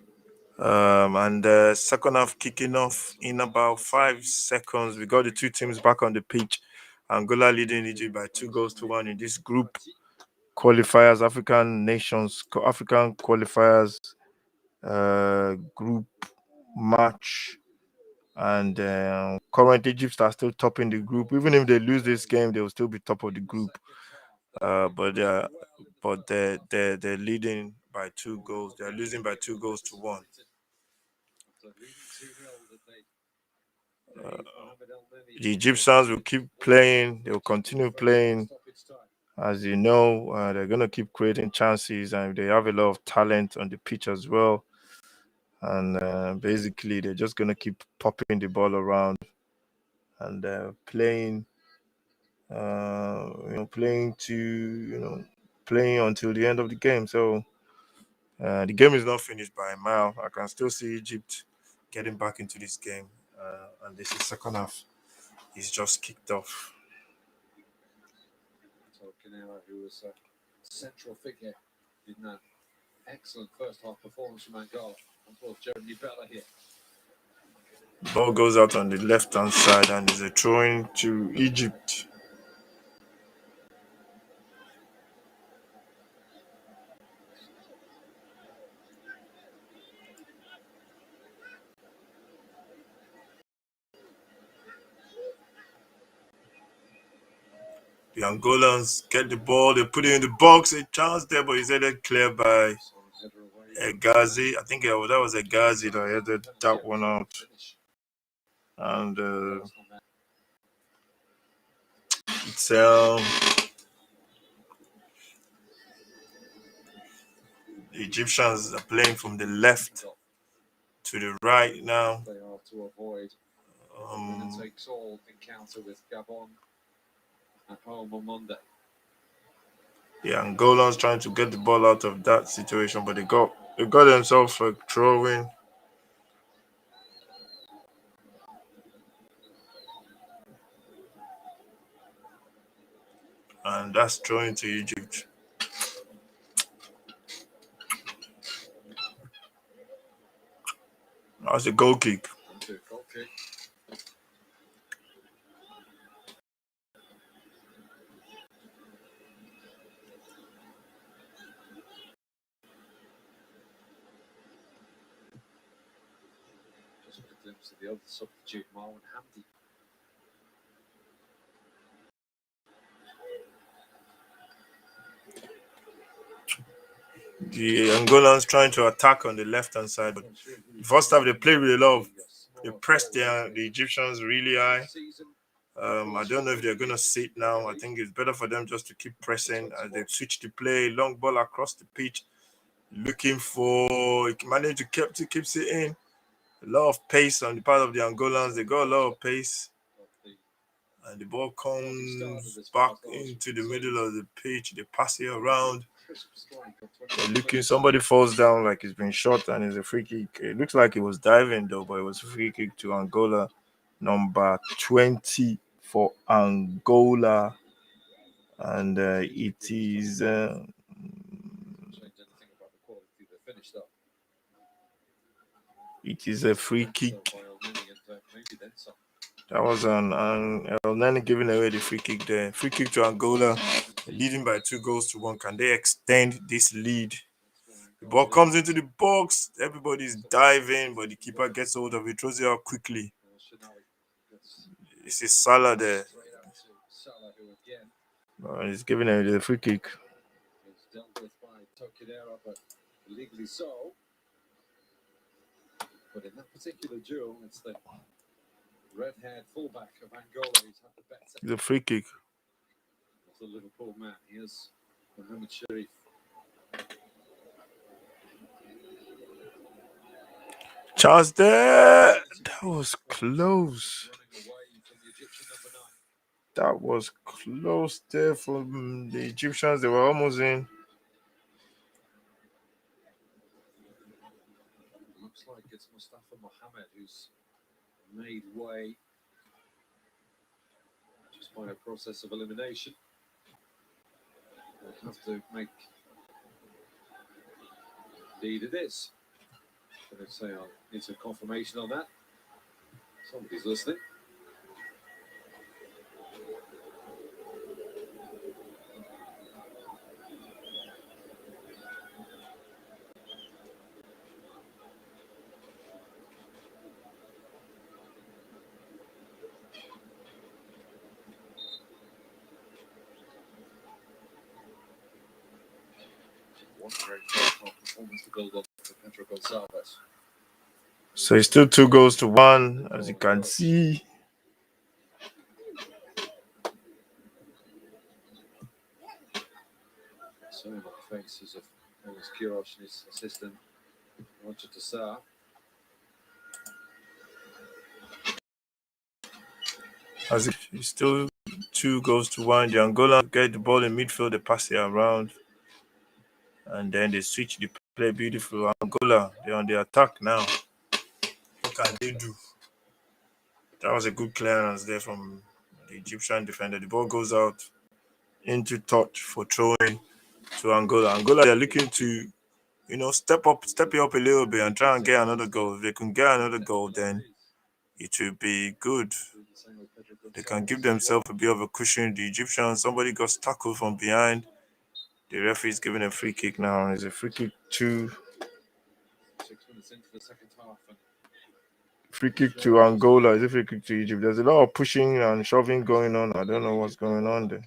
And second half kicking off in about 5 seconds. We got the two teams back on the pitch. Angola leading Egypt by 2 goals to 1 in this group qualifiers, African qualifiers group match. And current Egypt are still topping the group. Even if they lose this game, they will still be top of the group. But they're leading by 2 goals. They're losing by 2 goals to 1. The Egyptians will keep playing. They will continue playing. As you know, they're going to keep creating chances, and they have a lot of talent on the pitch as well. And basically, they're just going to keep popping the ball around and playing, playing until the end of the game. So the game is not finished by a mile. I can still see Egypt getting back into this game, and this is second half. It's just kicked off. Who was a central figure in that excellent first half performance from Angola. And both Jeremy Bella here. Ball goes out on the left hand side and is a throw-in to Egypt. The Angolans get the ball, they put it in the box, a chance there, but he's headed clear by Egazi. I think that was Egazi that headed that one out. And it's the Egyptians are playing from the left to the right now. They are to avoid takes all encounter with Gabon at home on Monday. The Angolans trying to get the ball out of that situation, but they got themselves a throw-in. And that's throwing to Egypt. That's a goal kick. Goal kick. Just a glimpse of the other substitute, Marwan Hamdi. The Angolans trying to attack on the left hand side. But first half they played with a lot of, they pressed the Egyptians really high. I don't know if they're gonna sit now. I think it's better for them just to keep pressing as they switch to play long ball across the pitch, looking for managed to keep it in. A lot of pace on the part of the Angolans. They got a lot of pace. And the ball comes back into the middle of the pitch. They pass it around. Somebody falls down like he's been shot, and it's a free kick. It looks like it was diving though, but it was a free kick to Angola, number 20 for Angola, and it is. It is a free kick. That was an El Nani giving away the free kick there. Free kick to Angola, leading by 2 goals to 1. Can they extend this lead The ball comes into the box. Everybody's diving, but the keeper gets hold of it, throws it out quickly. This is Salah there. He's giving him the free kick. It's dealt with by Tokidera, but legally so. But in that particular duel, it's the red-haired fullback of Angola who's had the better. The free kick. Of the Liverpool man. Here's Mohamed Sharif. Chance there. That was close. That was close there from the Egyptians. They were almost in. Looks like it's Mustafa Mohamed who's made way just by a process of elimination. We'll have to make. Indeed, it is. Going to say I'll need some confirmation on that. Somebody's listening. One very powerful performance to build on for Pedro Gonçalves. So it's still 2-1, as you can see. Showing on the faces of Ellis Kirosh and his assistant, Roger Tassar. As it's still 2-1. The Angola get the ball in midfield, they pass it around. And then they switch the play beautiful. Angola, they're on the attack now. What can they do? That was a good clearance there from the Egyptian defender. The ball goes out into touch for throwing to Angola. Angola, they're looking to, step it up a little bit and try and get another goal. If they can get another goal, then it will be good. They can give themselves a bit of a cushion. The Egyptians, somebody got tackled from behind. The referee is giving a free kick now. It's a free kick to 6 minutes into the second half. Angola. It's a free kick to Egypt. There's a lot of pushing and shoving going on. I don't know what's going on there.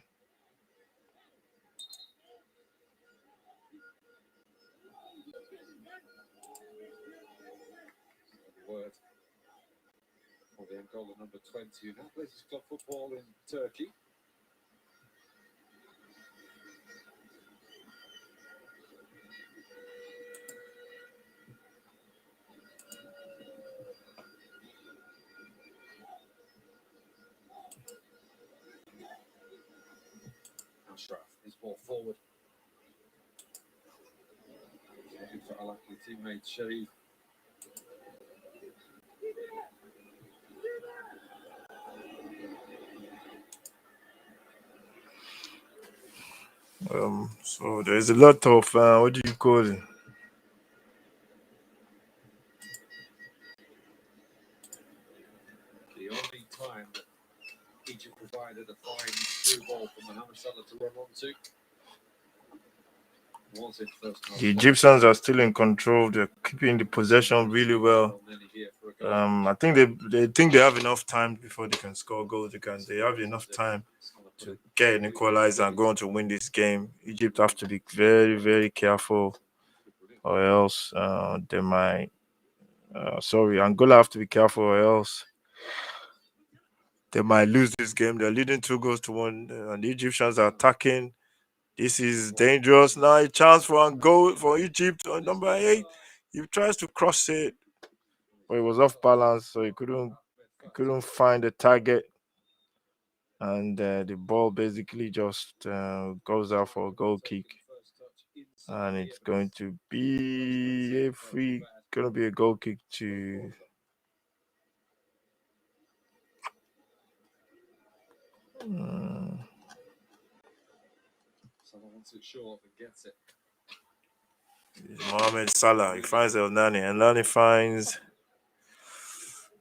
Word for the Angola number 20 who now plays his club football in Turkey. Ashraf, his ball forward. Looking for Al-Ahly teammate Sharif. So there's a lot of what do you call it? The only time that Egypt provided a fine through ball for Mohamed Salah to run onto was in first half. The Egyptians are still in control. They're keeping the possession really well. I think they think they have enough time before they can score goals. They have enough time to get an equalizer and go on to win this game. Egypt have to be very, very careful, or else they might. Angola have to be careful, or else they might lose this game. They're leading 2-1, and the Egyptians are attacking. This is dangerous. Now a chance for a goal for Egypt on number 8. He tries to cross it, but it was off balance, so he couldn't find the target. And the ball basically just goes out for a goal kick. And it's going to be a goal kick to Salah wants it short and gets it. Mohamed Salah. He finds El Nani, and Nani finds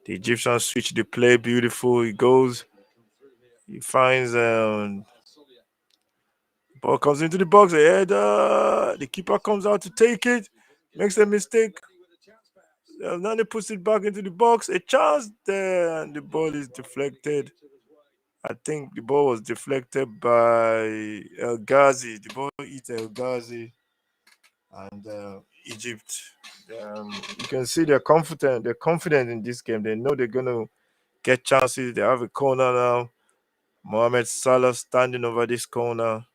the Egyptians switch the play beautiful. He finds ball comes into the box. The header. The keeper comes out to take it. makes a mistake. Nani puts it back into the box. A chance there, and the ball is deflected. I think the ball was deflected by El Ghazi. The ball hit El Ghazi, and Egypt. You can see they're confident. They're confident in this game. They know they're gonna get chances. They have a corner now. Mohamed Salah standing over this corner.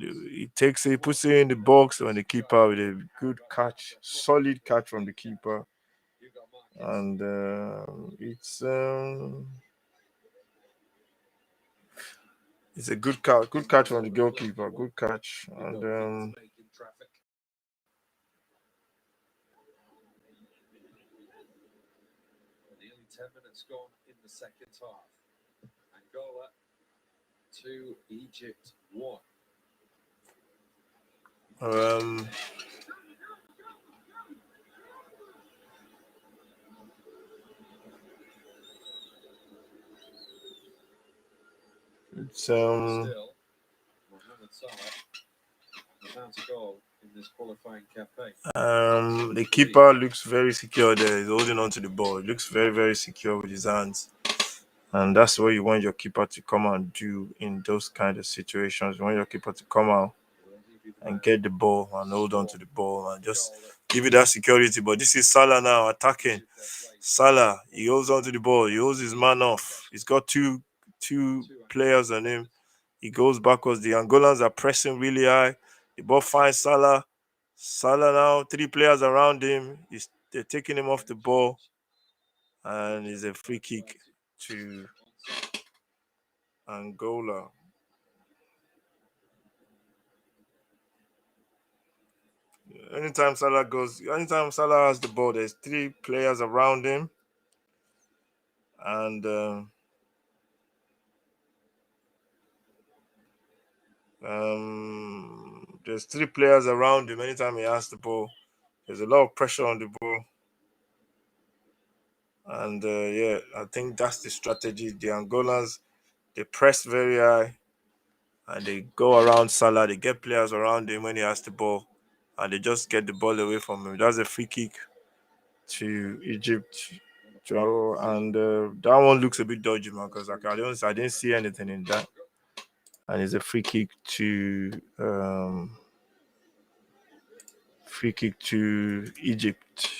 He takes it, puts it in the box on the keeper with a good catch, solid catch from the keeper, and it's a good catch from the goalkeeper, good catch, and nearly 10 minutes gone in the second half. Angola 2, Egypt 1. it's Still, Mohamed Salah without a goal in this qualifying campaign. the keeper looks very secure there. He's holding on to the ball. He looks very, very secure with his hands. And that's what you want your keeper to come and do in those kind of situations. You want your keeper to come out and get the ball and hold on to the ball and just give you that security. But this is Salah now attacking. Salah, he holds on to the ball. He holds his man off. He's got two players on him. He goes backwards. The Angolans are pressing really high. The ball finds Salah. Salah now, 3 players around him. They're taking him off the ball. And it's a free kick to Angola. Anytime Salah has the ball, there's 3 players around him. And there's 3 players around him anytime he has the ball. There's a lot of pressure on the ball. And I think that's the strategy. The Angolans, they press very high and they go around Salah. They get players around him when he has the ball and they just get the ball away from him. That's a free kick to Egypt. And that one looks a bit dodgy, man, because I didn't see anything in that. And it's a free kick to Egypt.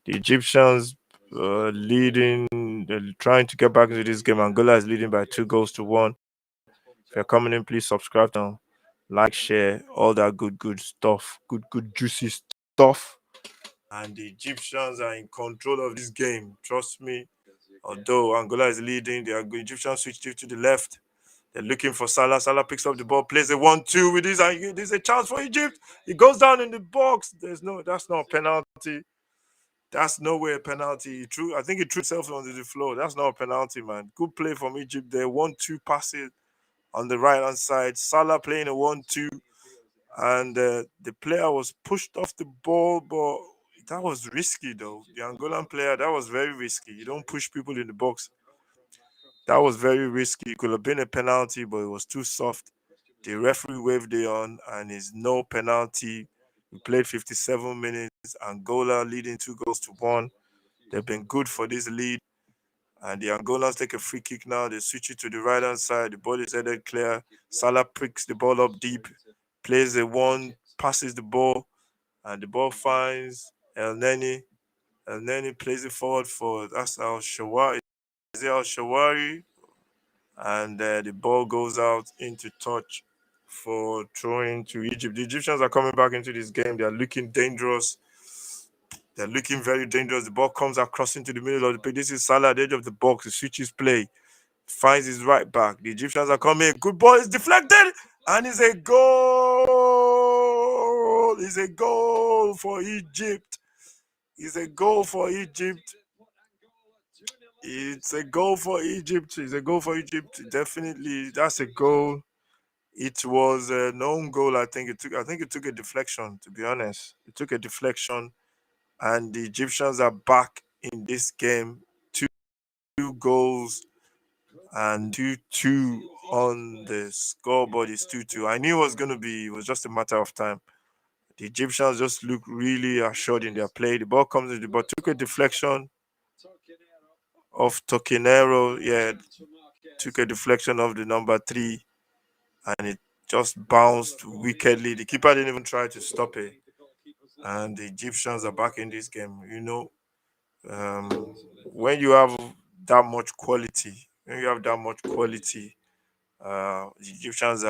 The Egyptians leading, they're trying to get back into this game. Angola is leading by 2-1. If you're coming in, please subscribe now, like, share, all that good stuff, good juicy stuff. And the Egyptians are in control of this game. Trust me. Although Angola is leading, the Egyptians switched it to the left. They're looking for Salah. Salah picks up the ball, plays a 1-2 with this. There's a chance for Egypt. He goes down in the box. That's not a penalty. That's nowhere a penalty. I think he threw himself onto the floor. That's not a penalty, man. Good play from Egypt there. 1-2 passes on the right hand side. Salah playing a 1-2. And the player was pushed off the ball, but that was risky though. The Angolan player, that was very risky. You don't push people in the box. That was very risky. It could have been a penalty, but it was too soft. The referee waved it on, and it's no penalty. We played 57 minutes. Angola leading 2-1. They've been good for this lead. And the Angolans take a free kick now. They switch it to the right hand side. The ball is headed clear. Salah pricks the ball up deep, plays a 1, passes the ball, and the ball finds El Neni. El Neni plays it forward for Al Shawari. Is it Al Shawari? And the ball goes out into touch for throwing to Egypt. The Egyptians are coming back into this game. They are looking dangerous. They're looking very dangerous. The ball comes across into the middle of the pitch. This is Salah at the edge of the box. He switches play, finds his right back. The Egyptians are coming. Good ball is deflected, and it's a goal. It's a goal for Egypt. It's a goal for Egypt. It's a goal for Egypt. It's a goal for Egypt. Definitely, that's a goal. It was an own goal. I think it took a deflection. To be honest, it took a deflection, and the Egyptians are back in this game. Two goals and 2-2 on the scoreboard is 2-2. I knew it was just a matter of time. The Egyptians just look really assured in their play. The ball comes in, but took a deflection of Tokinero. Yeah, took a deflection of the number 3, and it just bounced wickedly. The keeper didn't even try to stop it, and the Egyptians are back in this game. When you have that much quality, the Egyptians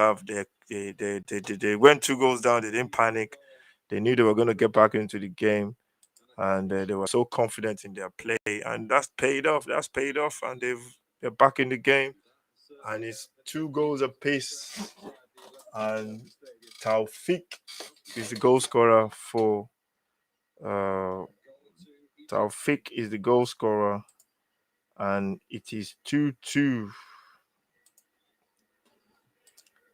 they went 2 goals down. They didn't panic. They knew they were going to get back into the game, and they were so confident in their play, and that's paid off. And they're back in the game, and it's 2 goals apiece. And Taofik is the goal scorer for. Uh, Taofik is the goal scorer, and it is 2-2.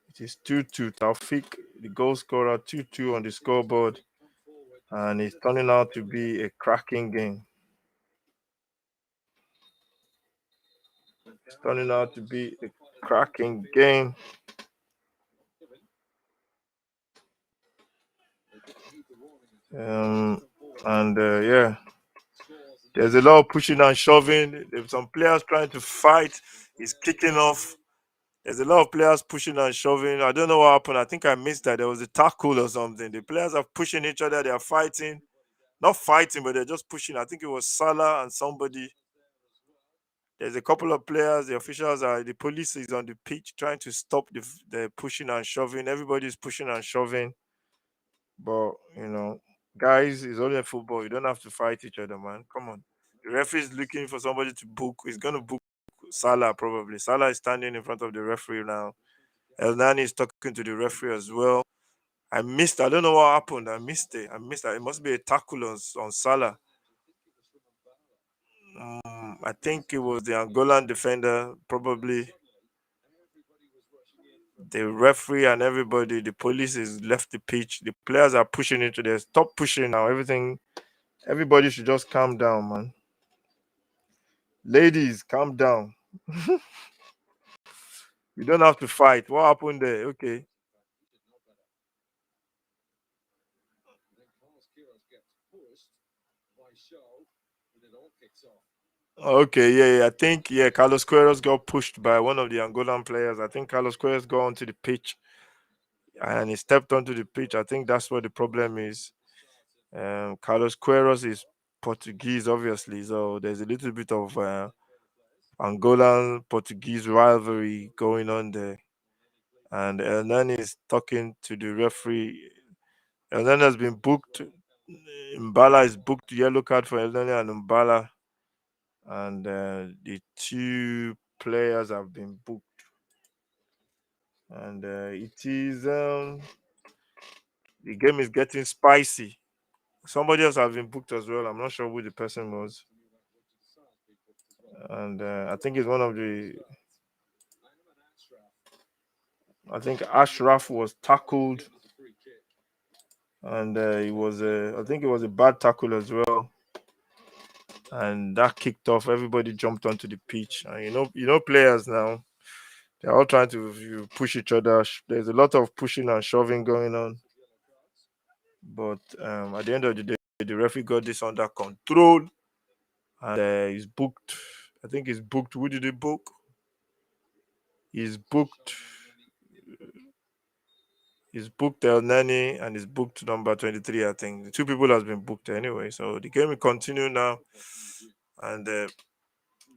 It is 2-2. Taufik, the goal scorer, 2-2 on the scoreboard. And it's turning out to be a cracking game. It's turning out to be a cracking game. Yeah, there's a lot of pushing and shoving. There's some players trying to fight. It's kicking off. There's a lot of players pushing and shoving. I don't know what happened. I think I missed that. There was a tackle or something. The players are pushing each other. They are fighting. Not fighting, but they're just pushing. I think it was Salah and somebody. There's a couple of players. The police is on the pitch trying to stop the pushing and shoving. Everybody's pushing and shoving. But, guys, it's only football. You don't have to fight each other, man. Come on. The referee is looking for somebody to book. He's going to book Salah, probably. Salah is standing in front of the referee now. El Nani is talking to the referee as well. I don't know what happened. I missed it. It must be a tackle on Salah. I think it was the Angolan defender, probably the referee and everybody. The police is left the pitch. The players are pushing into there. Stop pushing now. Everybody should just calm down, man. Ladies, calm down. You don't have to fight. What happened there? Okay. Okay, yeah. I think Carlos Queiroz got pushed by one of the Angolan players. I think Carlos Queiroz got onto the pitch and he stepped onto the pitch. I think that's what the problem is. Carlos Queiroz is Portuguese, obviously, so there's a little bit of Angolan Portuguese rivalry going on there. And Hernan is talking to the referee. Hernan has been booked. Mbala is booked yellow card for Hernan and Mbala. And the 2 players have been booked. And the game is getting spicy. Somebody else has been booked as well. I'm not sure who the person was. And I think it's one of the. I think Ashraf was tackled, and it was I think it was a bad tackle as well, and that kicked off. Everybody jumped onto the pitch, and players now. They're all trying to push each other. There's a lot of pushing and shoving going on, but at the end of the day, the referee got this under control, and he's booked. I think he's booked. Who did he book? He's booked. He's booked El Nani and he's booked number 23. I think the 2 people has been booked anyway. So the game will continue now, and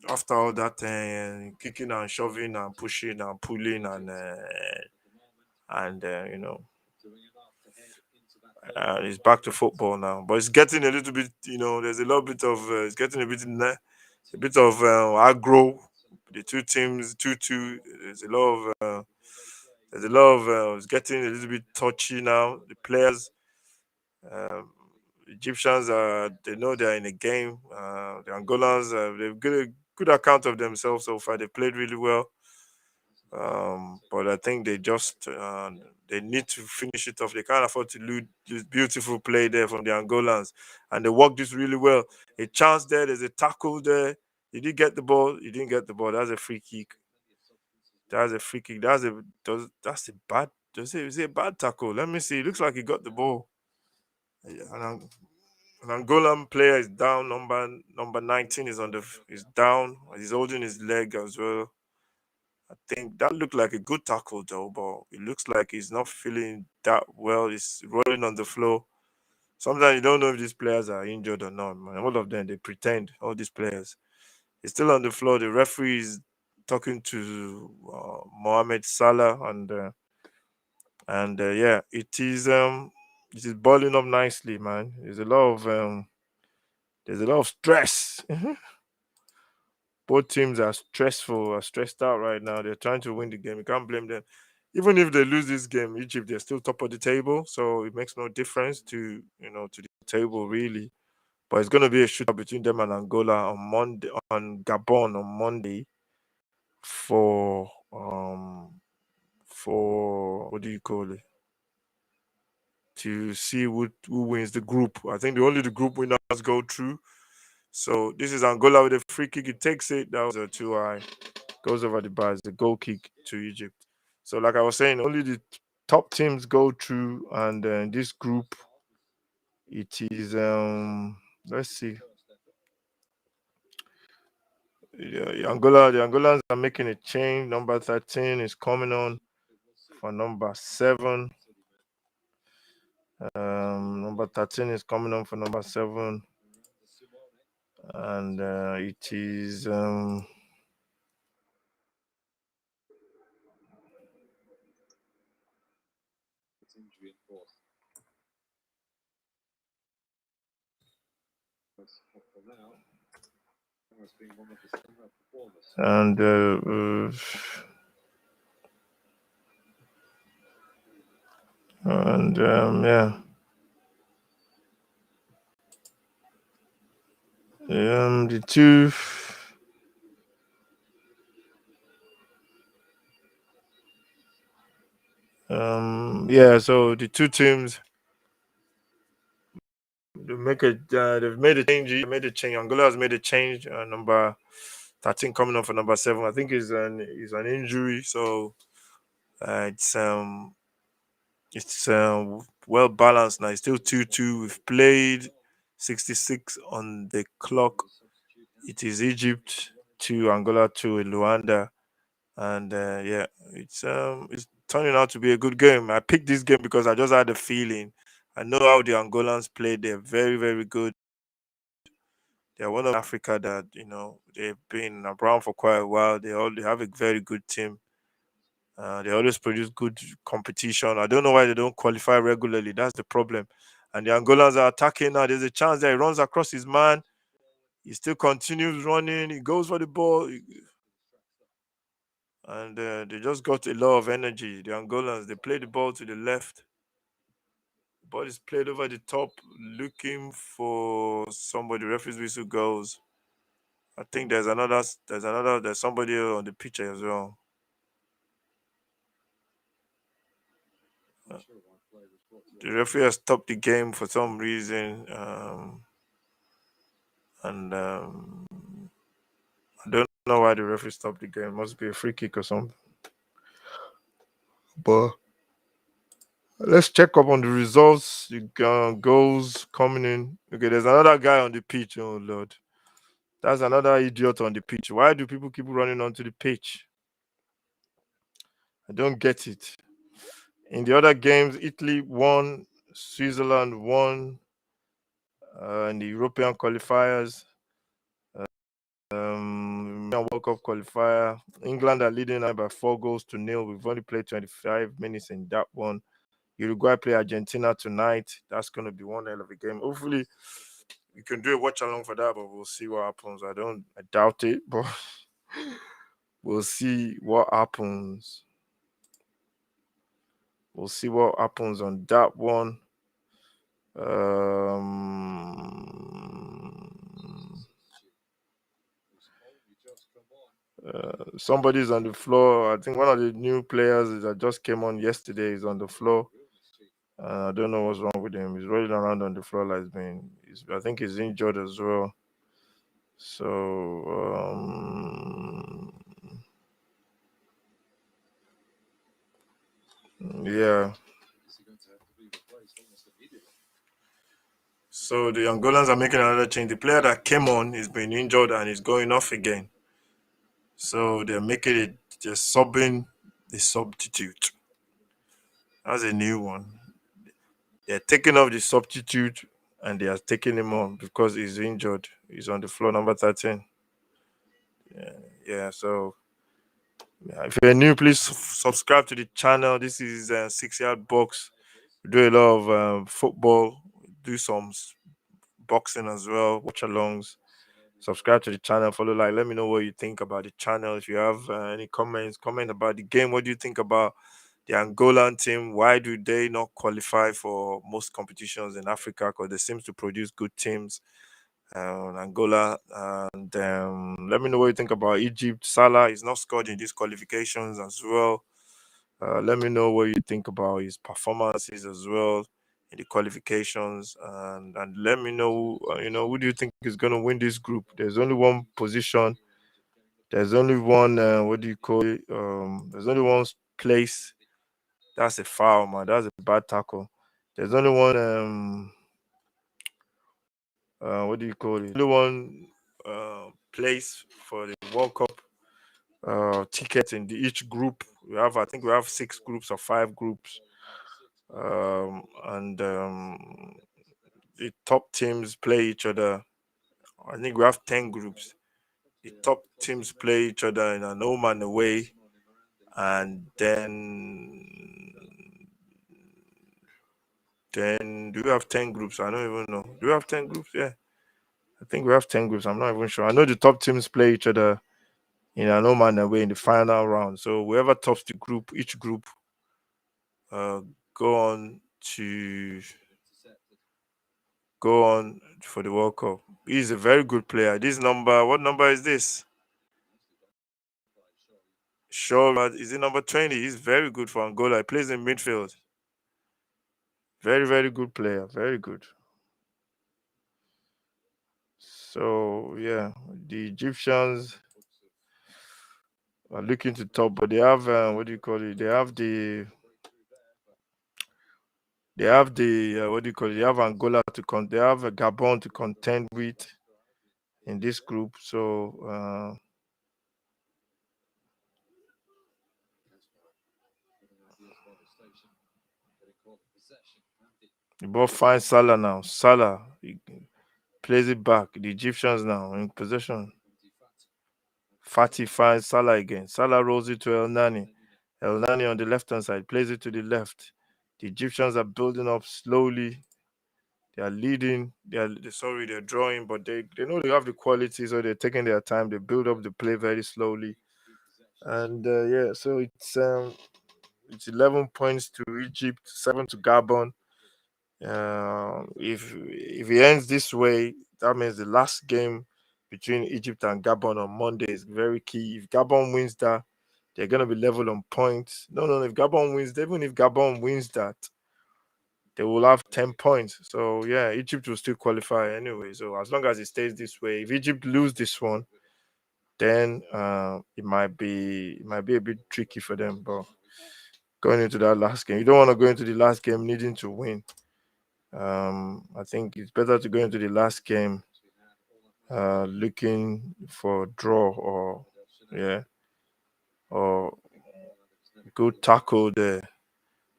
after all that kicking and shoving and pushing and pulling and it's back to football now. But it's getting a little bit, there's a little bit of it's getting a bit of aggro. The 2 teams, 2-2. It's getting a little bit touchy now. The players, um, Egyptians, they know they're in a game. The Angolans, they've got a good account of themselves so far. They played really well. But I think they need to finish it off. They can't afford to lose this beautiful play there from the Angolans, and they worked this really well. A chance there. There's a tackle there. Did you get the ball? You didn't get the ball. That's a free kick. That's a free kick. That's a bad. Is it a bad tackle? Let me see. It looks like he got the ball. An Angolan player is down. Number 19 is down. He's holding his leg as well. I think that looked like a good tackle though, but it looks like he's not feeling that well. He's rolling on the floor. Sometimes you don't know if these players are injured or not, man. All of them, they pretend, all these players. He's still on the floor. The referee is talking to Mohamed Salah, and yeah, it is balling up nicely, man. There's a lot of stress. Both teams are stressed out right now. They're trying to win the game. You can't blame them. Even if they lose this game, Egypt, they're still top of the table, so it makes no difference to the table really. But it's going to be a shootout between them and Angola on Monday, on Gabon on Monday for what do you call it? To see who wins the group. I think only the group winners go through. So this is Angola with a free kick. He takes it. That was a too high. Goes over the bar. It's a goal kick to Egypt. So like I was saying, only the top teams go through, and in this group, it is let's see. Yeah, the Angolans are making a change. Number 13 is coming on for number 7. Number 13 is coming on for number 7, and it is Injury enforced. For now, has been one of the standout performers. and yeah. The two. Yeah, so the two teams they've made a change. They made a change. Angola has made a change. Number 13 coming on for number 7. I think is an injury, so it's well balanced now. It's still 2-2. We've played 66 on the clock. It is Egypt 2, Angola 2 in Luanda, and yeah, it's turning out to be a good game. I picked this game because I just had a feeling. I know how the Angolans play. They're very, very good. They're one of Africa that they've been around for quite a while. They have a very good team. They always produce good competition. I don't know why they don't qualify regularly. That's the problem. And the Angolans are attacking now. There's a chance that he runs across his man. He still continues running. He goes for the ball. And they just got a lot of energy. The Angolans, they play the ball to the left. The ball is played over the top, looking for somebody. Referee's whistle goes. I think there's somebody on the pitch as well. The referee has stopped the game for some reason, and I don't know why the referee stopped the game. Must be a free kick or something. But let's check up on the results. The goals coming in. Okay, there's another guy on the pitch. Oh Lord, that's another idiot on the pitch. Why do people keep running onto the pitch? I don't get it. In the other games, Italy won, Switzerland won in the European qualifiers. World Cup qualifier. England are leading now by 4-0. We've only played 25 minutes in that one. Uruguay play Argentina tonight. That's going to be one hell of a game. Hopefully, we can do a watch along for that, but we'll see what happens. I doubt it, but we'll see what happens. We'll see what happens on that one. Somebody's on the floor. I think one of the new players that just came on yesterday is on the floor. I don't know what's wrong with him. He's rolling around on the floor like I think he's injured as well. So yeah. So the Angolans are making another change. The player that came on is been injured and is going off again. So they're making it, they're subbing the substitute. That's a new one. They're taking off the substitute and they are taking him on because he's injured. He's on the floor, number 13. Yeah, so yeah, if you're new, please subscribe to the channel. This is 6 Yard Box. We do a lot of football, do some boxing as well, watch alongs. Subscribe to the channel, follow, like, let me know what you think about the channel. If you have any comments, comment about the game. What do you think about the Angolan team? Why do they not qualify for most competitions in Africa? Because they seem to produce good teams. Angola, and let me know what you think about Egypt. Salah is not scored in these qualifications as well. Let me know what you think about his performances as well in the qualifications, and let me know, who do you think is going to win this group? There's only one position. There's only one. What do you call it? There's only one place. That's a foul, man. That's a bad tackle. There's only one. What do you call it? Only one place for the World Cup tickets in each group. I think we have 6 groups or 5 groups, and the top teams play each other. I think we have 10 groups. The top teams play each other in an home and away, and then do we have 10 groups? I don't even know. Do we have 10 groups? Yeah, I think we have 10 groups. I'm not even sure. I know the top teams play each other in an home and away in the final round. So whoever tops the group, each group, uh, go on to go on for the World Cup. He's a very good player. This number, what number is this? Sure, is it number 20? He's very good for Angola. He plays in midfield. Very, very good player. Very good. So yeah, the Egyptians are looking to top, but they have what do you call it? They have the what do you call it? They have Angola they have Gabon to contend with in this group. So the ball finds Salah now. Salah he plays it back. The Egyptians now in possession. Fatih finds Salah again. Salah rolls it to El Nani. El Nani on the left hand side plays it to the left. The Egyptians are building up slowly. They are leading. They're drawing, but they know they have the quality, so they're taking their time. They build up the play very slowly, and yeah, so it's 11 points to Egypt, 7 to Gabon. If it ends this way, that means the last game between Egypt and Gabon on Monday is very key. If Gabon wins that, they're gonna be level on points. No. If Gabon wins, even if Gabon wins that, they will have 10 points. So yeah, Egypt will still qualify anyway. So as long as it stays this way, if Egypt lose this one, then it might be a bit tricky for them. But going into that last game, you don't want to go into the last game needing to win. I think it's better to go into the last game looking for draw or good tackle there.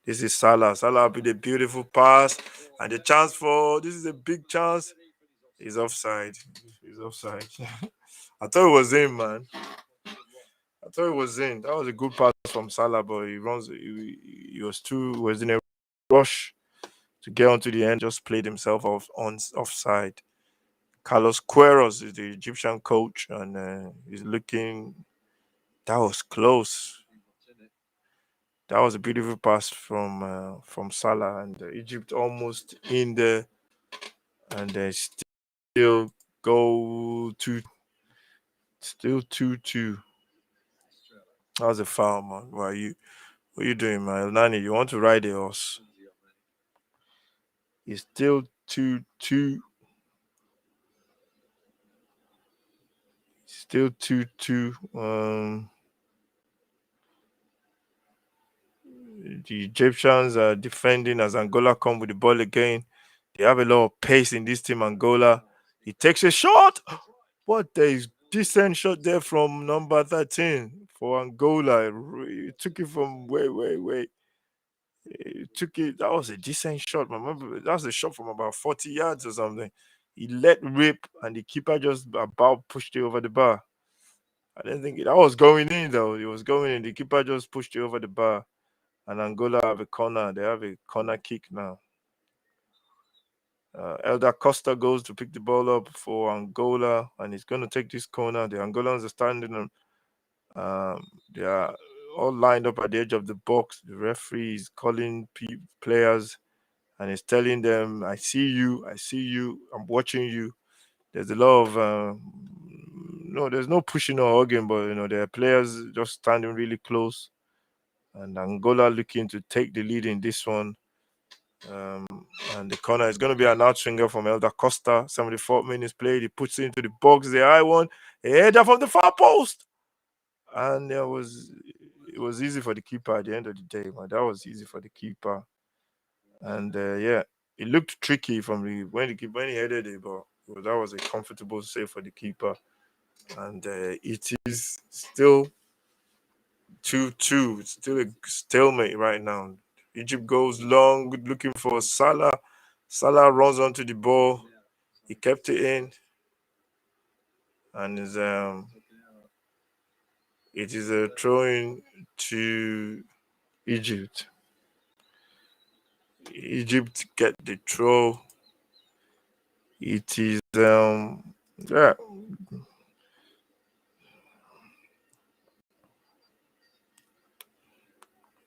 This is Salah. Salah with a beautiful pass and the chance for this is a big chance. He's offside. He's offside. I thought it was in, man. I thought it was in. That was a good pass from Salah, but he runs. He was in a rush to get onto the end. Just played himself offside. Carlos Queiroz is the Egyptian coach, and he's looking. That was close. That was a beautiful pass from Salah, and Egypt almost in there, and they still go to still 2-2. That was a foul, man. What are you doing, man? Nani, you want to ride the horse? It's still 2-2. Still 2-2. The Egyptians are defending as Angola come with the ball again. They have a lot of pace in this team, Angola. He takes a shot. What a decent shot there from number 13 for Angola. He took it from way. He took it. That was a decent shot. I remember that was a shot from about 40 yards or something. He let rip, and the keeper just about pushed it over the bar. I didn't think that was going in though. It was going in. The keeper just pushed it over the bar, and Angola have a corner. They have a corner kick now. Elder Costa goes to pick the ball up for Angola, and he's going to take this corner. The Angolans are standing on. They are all lined up at the edge of the box. The referee is calling players, and he's telling them, "I see you. I see you. I'm watching you." There's a lot of no, there's no pushing or hugging, but there are players just standing really close, and Angola looking to take the lead in this one. Um, and the corner is going to be an outswinger from Elder Costa. 74 minutes played. He puts it into the box. The high one, a header from the far post, and it was easy for the keeper at the end of the day. Man, that was easy for the keeper, and yeah, it looked tricky from when he headed it, but that was a comfortable save for the keeper, and it is still 2-2. It's still a stalemate right now. Egypt goes long, looking for Salah. Salah runs onto the ball. He kept it in, and it is a throwing to Egypt. Egypt get the throw. It is yeah.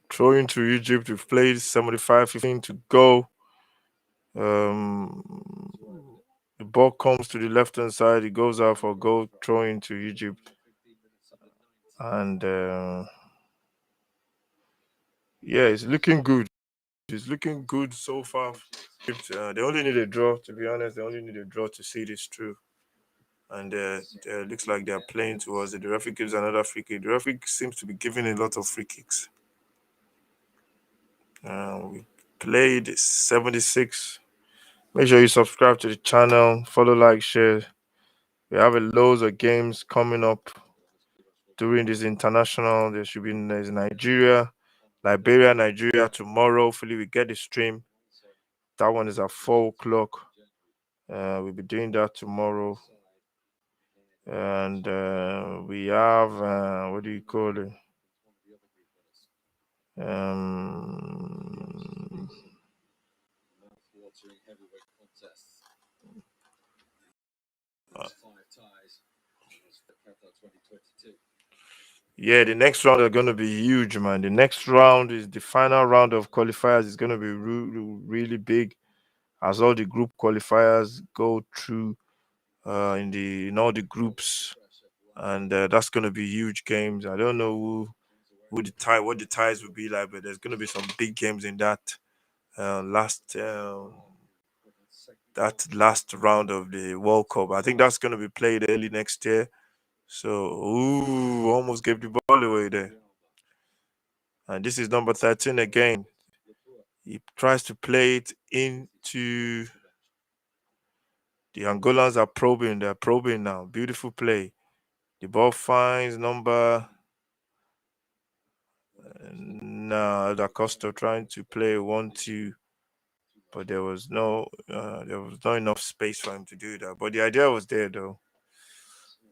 Throwing to Egypt. We've played 75-15 to go. The ball comes to the left hand side. It goes out for goal. Throwing to Egypt, and yeah, it's looking good. It's looking good so far. They only need a draw. To be honest, they only need a draw to see this through. And it looks like they're playing towards it. The referee gives another free kick. The referee seems to be giving a lot of free kicks. We played 76. Make sure you subscribe to the channel, follow, like, share. We have a loads of games coming up during this international. There's Nigeria, Liberia, Nigeria tomorrow. Hopefully we get the stream. That one is at 4 o'clock. We'll be doing that tomorrow. And we have what do you call it? Yeah, the next round are going to be huge, man. The next round is the final round of qualifiers. It's going to be really big, as all the group qualifiers go through in all the groups, and that's going to be huge games. I don't know what the ties will be like, but there's going to be some big games in that last round of the World Cup. I think that's going to be played early next year. So, almost gave the ball away there. And this is number 13 again. He tries to play it into the Angolans are probing. They're probing now. Beautiful play. The ball finds number Da Costa trying to play 1-2, but there was not enough space for him to do that. But the idea was there though.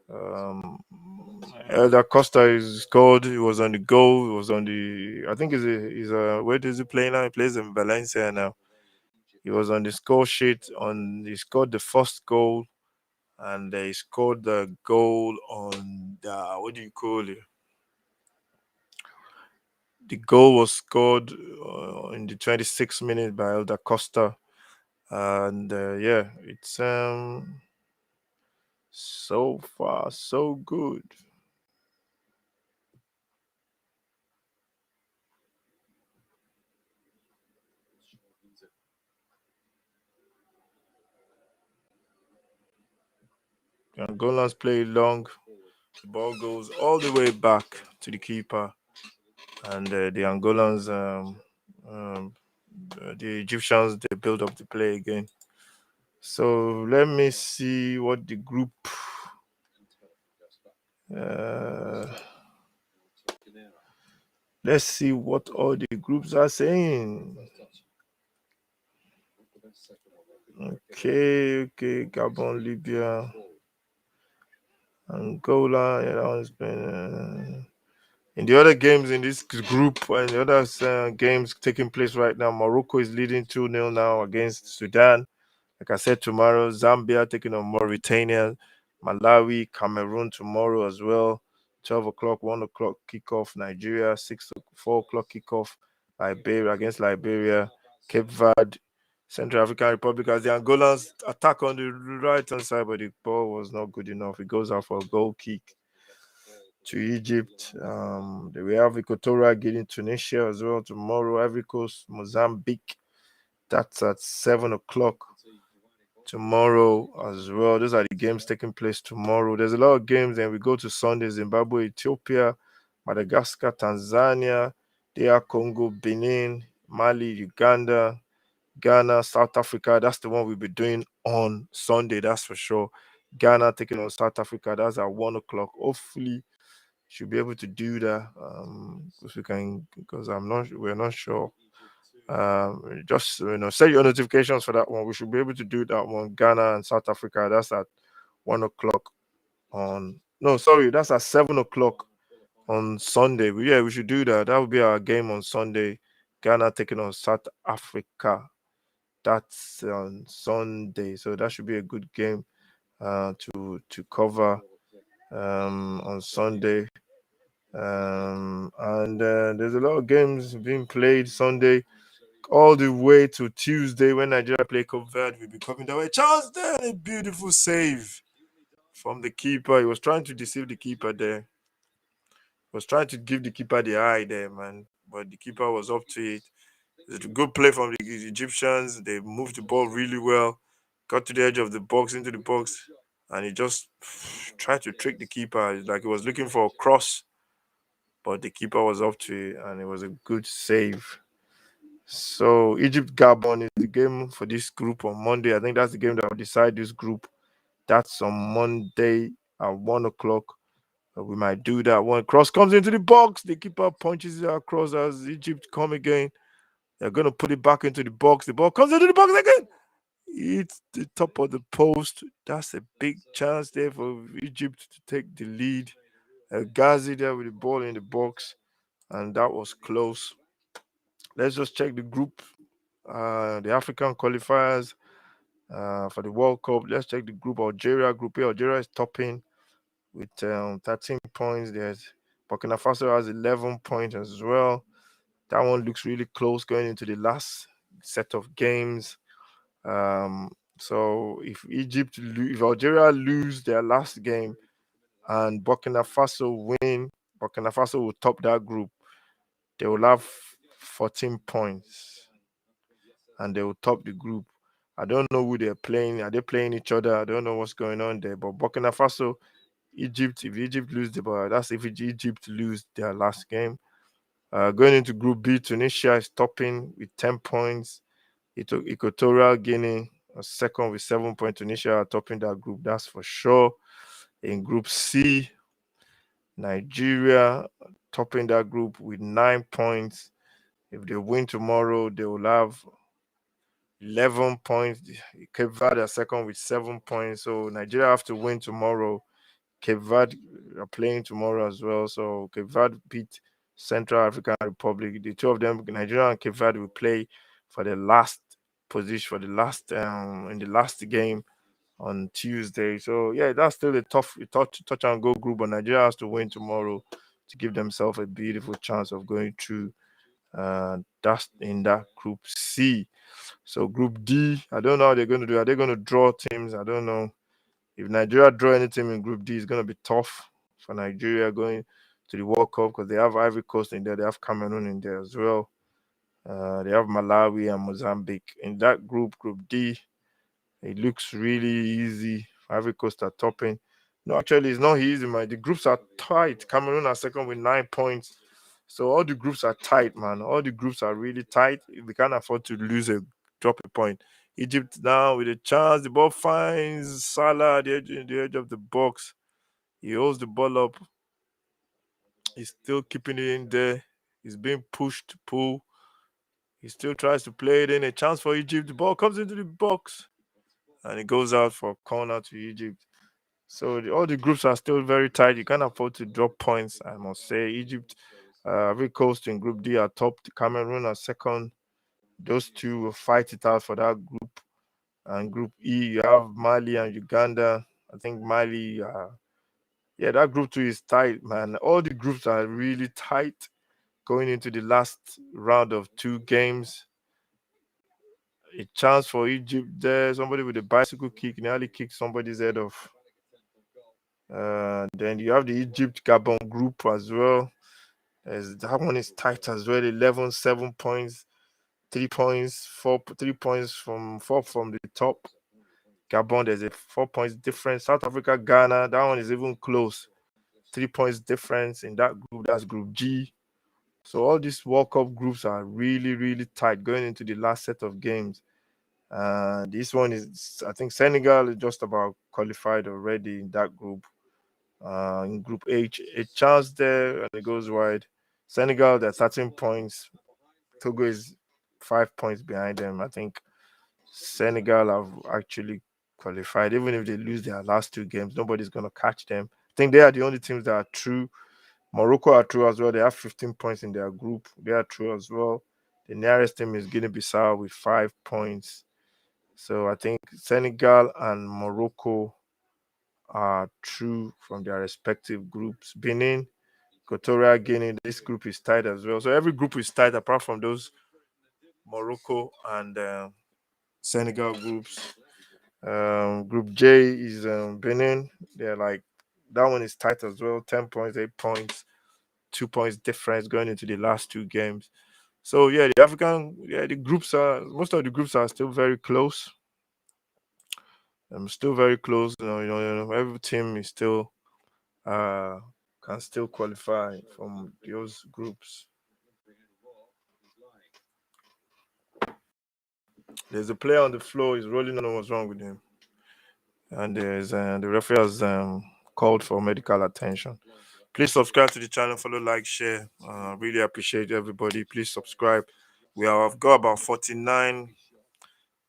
Da Costa is scored. He was on the goal. He was on the. I think where does he play now? He plays in Valencia now. He was on the score sheet. He scored the first goal, and he scored the goal on the what do you call it? The goal was scored in the 26th minute by Elder Costa, and yeah, it's so far so good. The Angolans play long. The ball goes all the way back to the keeper, and the Angolans, the Egyptians, they build up the play again. So let me see what the group. Uh, let's see what all the groups are saying. Okay. Gabon, Libya, Angola. Yeah, that one's been. In the other games in this group and the other games taking place right now, Morocco is leading 2-0 now against Sudan. Like I said, tomorrow, Zambia taking on Mauritania, Malawi, Cameroon tomorrow as well. 12 o'clock, 1 o'clock kickoff, Nigeria, 4 o'clock kickoff, Liberia against Liberia, Cape Verde, Central African Republic as the Angolans attack on the right hand side, but the ball was not good enough. It goes out for a goal kick to Egypt. We have Equatorial Guinea, Tunisia as well tomorrow. Ivory Coast, Mozambique. That's at 7 o'clock tomorrow as well. Those are the games taking place tomorrow. There's a lot of games, and we go to Sunday: Zimbabwe, Ethiopia, Madagascar, Tanzania, DR Congo, Benin, Mali, Uganda, Ghana, South Africa. That's the one we'll be doing on Sunday, that's for sure. Ghana taking on South Africa. That's at 1 o'clock. Hopefully, should be able to do that if we can, because we're not sure. Just set your notifications for that one. We should be able to do that one. Ghana and South Africa. That's at 1 o'clock on. No, sorry, that's at 7 o'clock on Sunday. But yeah, we should do that. That will be our game on Sunday. Ghana taking on South Africa. That's on Sunday, so that should be a good game to cover on Sunday. And there's a lot of games being played Sunday all the way to Tuesday when Nigeria play Cape Verde. We'll be coming that way. Charles there, a beautiful save from the keeper. He was trying to deceive the keeper there. He was trying to give the keeper the eye there, man. But the keeper was up to it. It's a good play from the Egyptians. They moved the ball really well. Got to the edge of the box, into the box, and he just tried to trick the keeper. It's like he was looking for a cross, but the keeper was up to it, and it was a good save. So Egypt Gabon is the game for this group on Monday. I think that's the game that will decide this group. That's on Monday at 1 o'clock. We might do that. One cross comes into the box. The keeper punches it across as Egypt come again. They're going to put it back into the box. The ball comes into the box again. It's the top of the post. That's a big chance there for Egypt to take the lead. Ghazi there with the ball in the box. And that was close. Let's just check the group. The African qualifiers for the World Cup. Let's check the group. Algeria, Group A. Algeria is topping with 13 points. There's Burkina Faso has 11 points as well. That one looks really close going into the last set of games. So if Algeria lose their last game and Burkina Faso win, Burkina Faso will top that group. They will have 14 points and they will top the group. I don't know who they're playing. Are they playing each other? I don't know what's going on there. But Burkina Faso, Egypt, if Egypt lose the ball, that's if Egypt lose their last game. Going into Group B, Tunisia is topping with 10 points. Equatorial Guinea second with 7 points. Tunisia are topping that group, that's for sure. In Group C, Nigeria topping that group with 9 points. If they win tomorrow, they will have 11 points. Cape Verde are second with 7 points. So Nigeria have to win tomorrow. Cape Verde are playing tomorrow as well. So Cape Verde beat Central African Republic. The two of them, Nigeria and Cape Verde, will play for the last position, for the last in the last game on Tuesday. So yeah, that's still a touch and go group, but Nigeria has to win tomorrow to give themselves a beautiful chance of going through. That's in that Group C. So Group D, I don't know how they're going to do. Are they going to draw teams? I don't know. If Nigeria draw any team in Group D, it's going to be tough for Nigeria going to the World Cup because they have Ivory Coast in there. They have Cameroon in there as well. They have Malawi and Mozambique. In that group, Group D, it looks really easy. Ivory Coast are topping. No, actually, it's not easy, man. The groups are tight. Cameroon are second with 9 points. So all the groups are tight, man. All the groups are really tight. We can't afford to drop a point. Egypt now with a chance. The ball finds Salah at the edge of the box. He holds the ball up. He's still keeping it in there. He's being pushed, pull. He still tries to play it in. A chance for Egypt. The ball comes into the box and it goes out for a corner to Egypt. So all the groups are still very tight. You can't afford to drop points. I must say, Egypt, Ivory Coast in Group D are top. Cameroon are second. Those two will fight it out for that group. And Group E, you have Mali and Uganda. I think Mali, yeah, that Group 2 is tight, man. All the groups are really tight going into the last round of two games. A chance for Egypt there. Somebody with a bicycle kick nearly kicked somebody's head off. Then you have the Egypt Gabon group as well. That one is tight as well. 11, 7 points, 3 points, 3 points from four from the top. Gabon, there's a 4 points difference. South Africa, Ghana, that one is even close. 3 points difference in that group. That's Group G. So all these World Cup groups are really, really tight going into the last set of games. This one is, I think Senegal is just about qualified already in that group. In Group H, a chance there and it goes wide. Senegal, they're 13 points. Togo is 5 points behind them. I think Senegal have actually qualified. Even if they lose their last two games, nobody's going to catch them. I think they are the only teams that are true. Morocco are true as well. They have 15 points in their group. They are true as well. The nearest team is Guinea-Bissau with 5 points. So I think Senegal and Morocco are true from their respective groups. Benin, Equatorial Guinea, this group is tight as well. So every group is tight apart from those Morocco and Senegal groups. Group J is Benin. They're like that one is tight as well. 10 points, 8 points, 2 points difference going into the last two games. So yeah, the groups are most of the groups are still very close. Still very close. Every team is still uh can still qualify from those groups. There's a player on the floor. He's rolling. I don't know what's wrong with him. And there's the referee has called for medical attention. Please subscribe to the channel, follow, like, share. Really appreciate everybody. Please subscribe. I've got about 49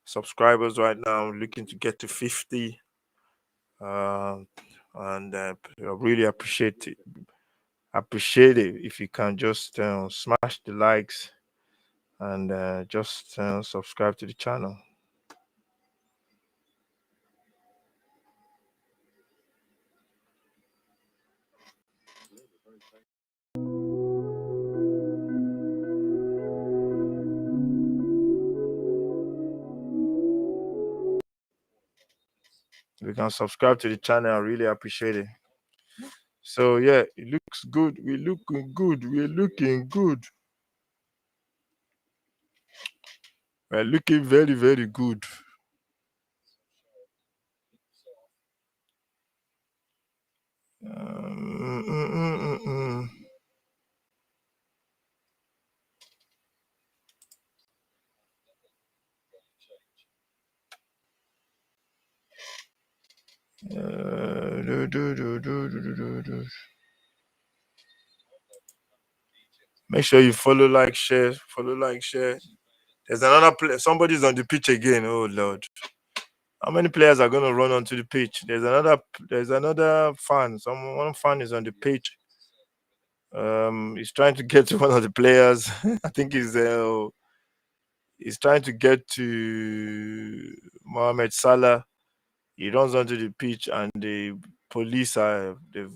subscribers right now. Looking to get to 50. And I really appreciate it. Appreciate it if you can just smash the likes and just subscribe to the channel. If you can subscribe to the channel, I really appreciate it. So yeah, it looks good. We're looking good. We're looking good. We're looking very, very good. Mm, mm, mm, mm, mm. Do. Make sure you follow, like, share. Follow, like, share. There's another player. Somebody's on the pitch again. Oh Lord. How many players are going to run onto the pitch? There's another fan. One fan is on the pitch. He's trying to get to one of the players. I think he's trying to get to Mohamed Salah. He runs onto the pitch, and the police are they've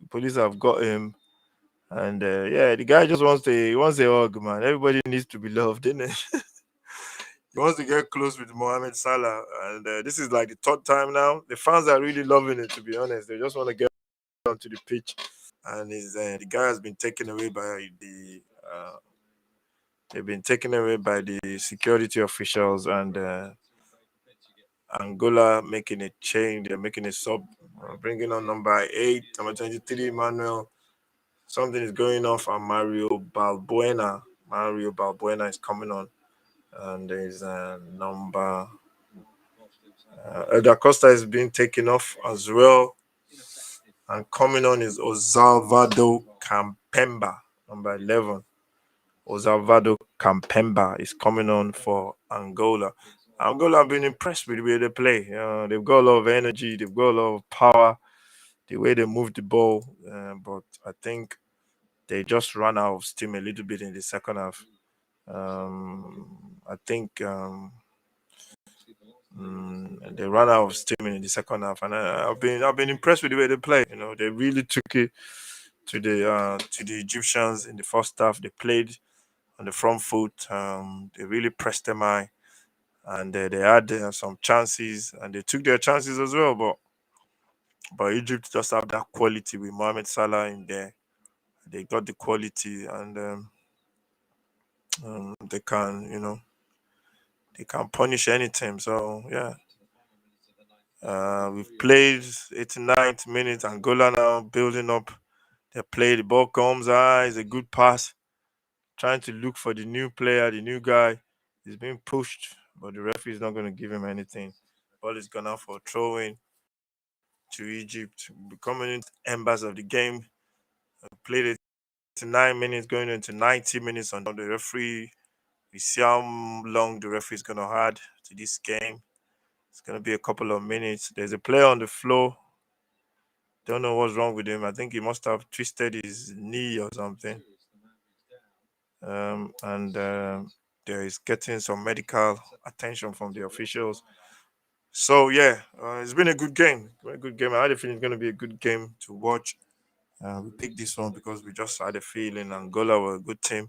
police have got him. And yeah, the guy just wants a hug, man. Everybody needs to be loved, isn't it? He wants to get close with Mohamed Salah, and this is like the third time now. The fans are really loving it, to be honest. They just want to get onto the pitch, and the guy has been taken away by the. They've been taken away by the security officials, and Angola making a change. They're making a sub, bringing on number 8, number 23, Manuel. Something is going off, and Mario Balbuena. Mario Balbuena is coming on. and there's number Da Costa is being taken off as well, and coming on is Osvaldo Campemba, number 11. Osvaldo Campemba is coming on for Angola. Angola have been impressed with the way they play. They've got a lot of energy, they've got a lot of power, the way they move the ball. But I think they just ran out of steam a little bit in the second half. I think they ran out of steam in the second half, and I've been impressed with the way they play. They really took it to the Egyptians in the first half. They played on the front foot. They really pressed them high, and they had some chances, and they took their chances as well. But Egypt just have that quality with Mohamed Salah in there. They got the quality, and they can they can punish any team. So yeah. We've played 89th minute. Angola now building up. They play, the ball comes high. It's a good pass. Trying to look for the new player, the new guy. He's being pushed, but the referee is not going to give him anything. Ball is gone out for a throw in to Egypt, becoming embers of the game. Played 89 minutes, going into 90 minutes on the referee. We see how long the referee is going to add to this game. It's going to be a couple of minutes. There's a player on the floor. Don't know what's wrong with him. I think he must have twisted his knee or something. And there is getting some medical attention from the officials. So yeah, it's been a good game. A good game. I had a feeling it's going to be a good game to watch. We picked this one because we just had a feeling Angola were a good team,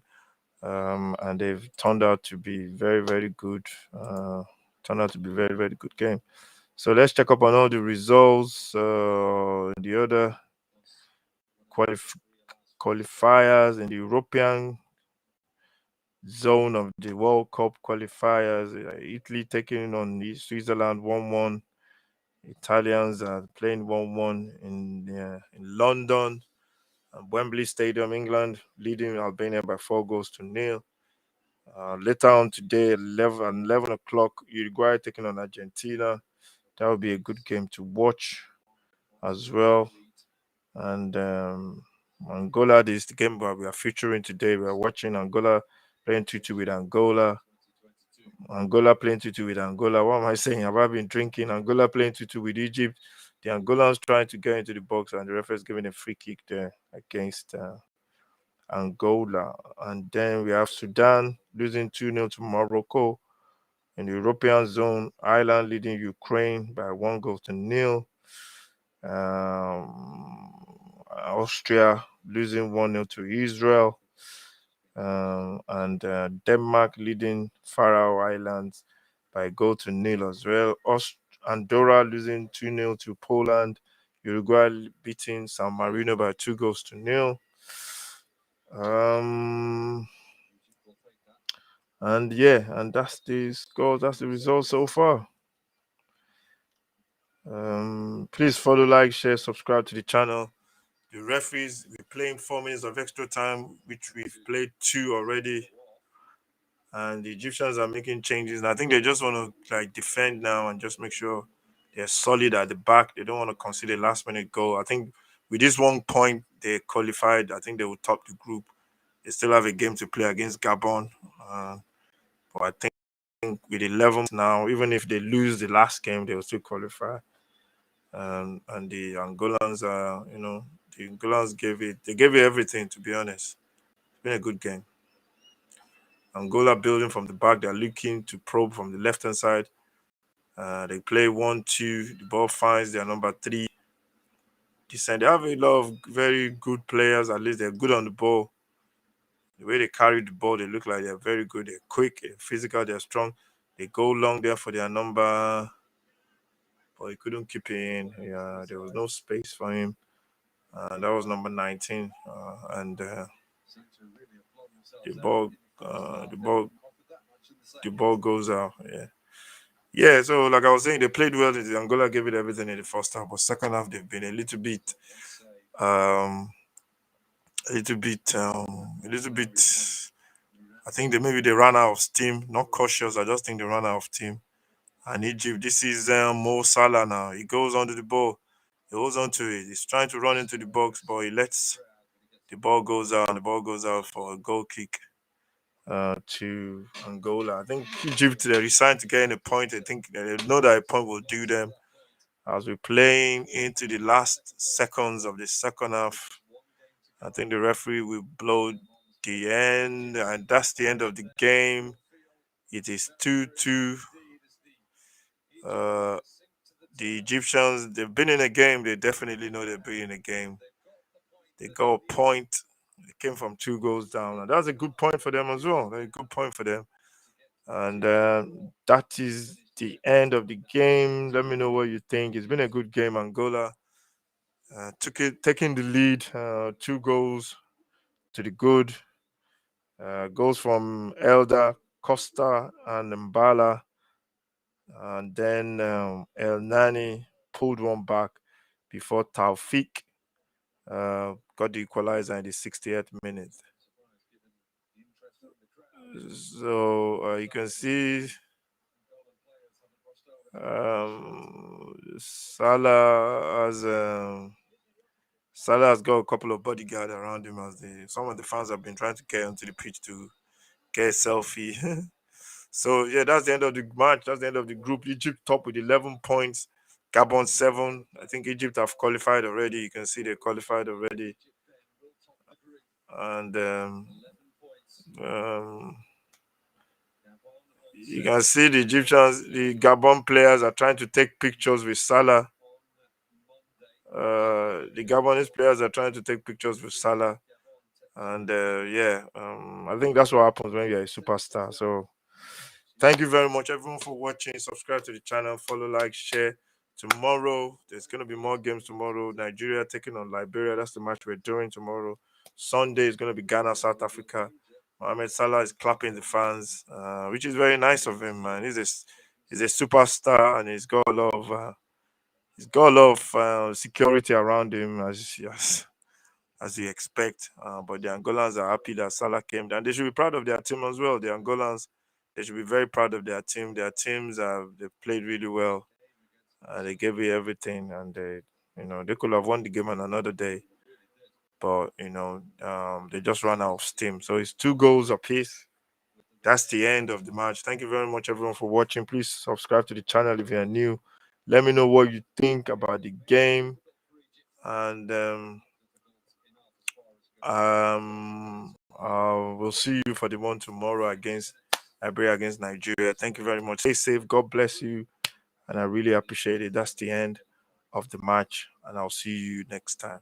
and they've turned out to be very, very good. Turned out to be very, very good game. So let's check up on all the results. The other qualifiers in the European zone of the World Cup qualifiers. Italy taking on Switzerland 1-1. Italians are playing 1-1 in London and Wembley Stadium, England, leading Albania by 4-0. Later on today, 11 o'clock, Uruguay taking on Argentina. That will be a good game to watch as well. And Angola, this is the game that we are featuring today. We are watching Angola playing 2-2 with Angola. Angola playing 2-2 with Angola. What am I saying? Have I been drinking? Angola playing 2-2 with Egypt. The Angolans trying to get into the box, and the referee is giving a free kick there against Angola. And then we have Sudan losing 2-0 to Morocco. In the European zone, Ireland leading Ukraine by 1-0. Austria losing 1-0 to Israel. And Denmark leading Faroe Islands by 1-0 as well. Andorra losing 2-0 to Poland. Uruguay beating San Marino by 2-0. And yeah, and that's the score. That's the result so far. Please follow, like, share, subscribe to the channel. The referees, we're playing 4 minutes of extra time, which we've played 2 already. And the Egyptians are making changes. And I think they just want to defend now and just make sure they're solid at the back. They don't want to concede a last minute goal. I think with this 1 point they qualified. I think they will top the group. They still have a game to play against Gabon. But I think with 11 now, even if they lose the last game, they will still qualify. And the Angolans the Angolans gave it everything, to be honest. It's been a good game. Angola building from the back, they're looking to probe from the left hand side. They play 1-2, the ball finds their number 3. They have a lot of very good players, at least they're good on the ball. The way they carry the ball, they look like they're very good. They're quick, they're physical, they're strong. They go long there for their number, but he couldn't keep it in. Yeah, there was no space for him. That was number 19, and the ball, the ball goes out. Yeah. So like I was saying, they played well. Angola gave it everything in the first half, but second half they've been a little bit, I think maybe they ran out of steam. Not cautious. I just think they ran out of steam. And Egypt, this is Mo Salah now. He goes onto the ball. He holds on to it. He's trying to run into the box, but he lets the ball goes out. And the ball goes out for a goal kick to Angola. I think Egypt, they resigned to getting a point. I think they know that a point will do them as we're playing into the last seconds of the second half. I think the referee will blow the end, and that's the end of the game. It is 2-2. Uh, the Egyptians, they've been in a game. They definitely know they've been in a game. They got a point. They came from 2 goals down, and that's a good point for them as well. Very good point for them. And that is the end of the game. Let me know what you think. It's been a good game. Angola taking the lead, 2 goals to the good. Goals from Elder, Costa, and Mbala. And then El Nani pulled one back before Taofik got the equalizer in the 60th minute. So you can see Salah has got a couple of bodyguards around him as some of the fans have been trying to get onto the pitch to get a selfie. So yeah, that's the end of the match. That's the end of the group. Egypt top with 11 points. Gabon 7. I think Egypt have qualified already. You can see they qualified already. And um, you can see the Egyptians, the Gabon players are trying to take pictures with Salah. The Gabonese players are trying to take pictures with Salah. And I think that's what happens when you're a superstar. So thank you very much, everyone, for watching. Subscribe to the channel, follow, like, share. Tomorrow, there's going to be more games tomorrow. Nigeria taking on Liberia. That's the match we're doing tomorrow. Sunday is going to be Ghana, South Africa. Mohamed Salah is clapping the fans, which is very nice of him, man. He's a superstar, and he's got a lot of security around him, as you expect. But the Angolans are happy that Salah came down. They should be proud of their team as well. The Angolans, they should be very proud of their team. Their teams have they played really well. They gave it everything, and they could have won the game on another day, but they just ran out of steam. So it's 2 goals apiece. That's the end of the match. Thank you very much, everyone, for watching. Please subscribe to the channel if you're new. Let me know what you think about the game, and we'll see you for the one tomorrow against Liberia against Nigeria. Thank you very much. Stay safe. God bless you, and I really appreciate it. That's the end of the match, and I'll see you next time.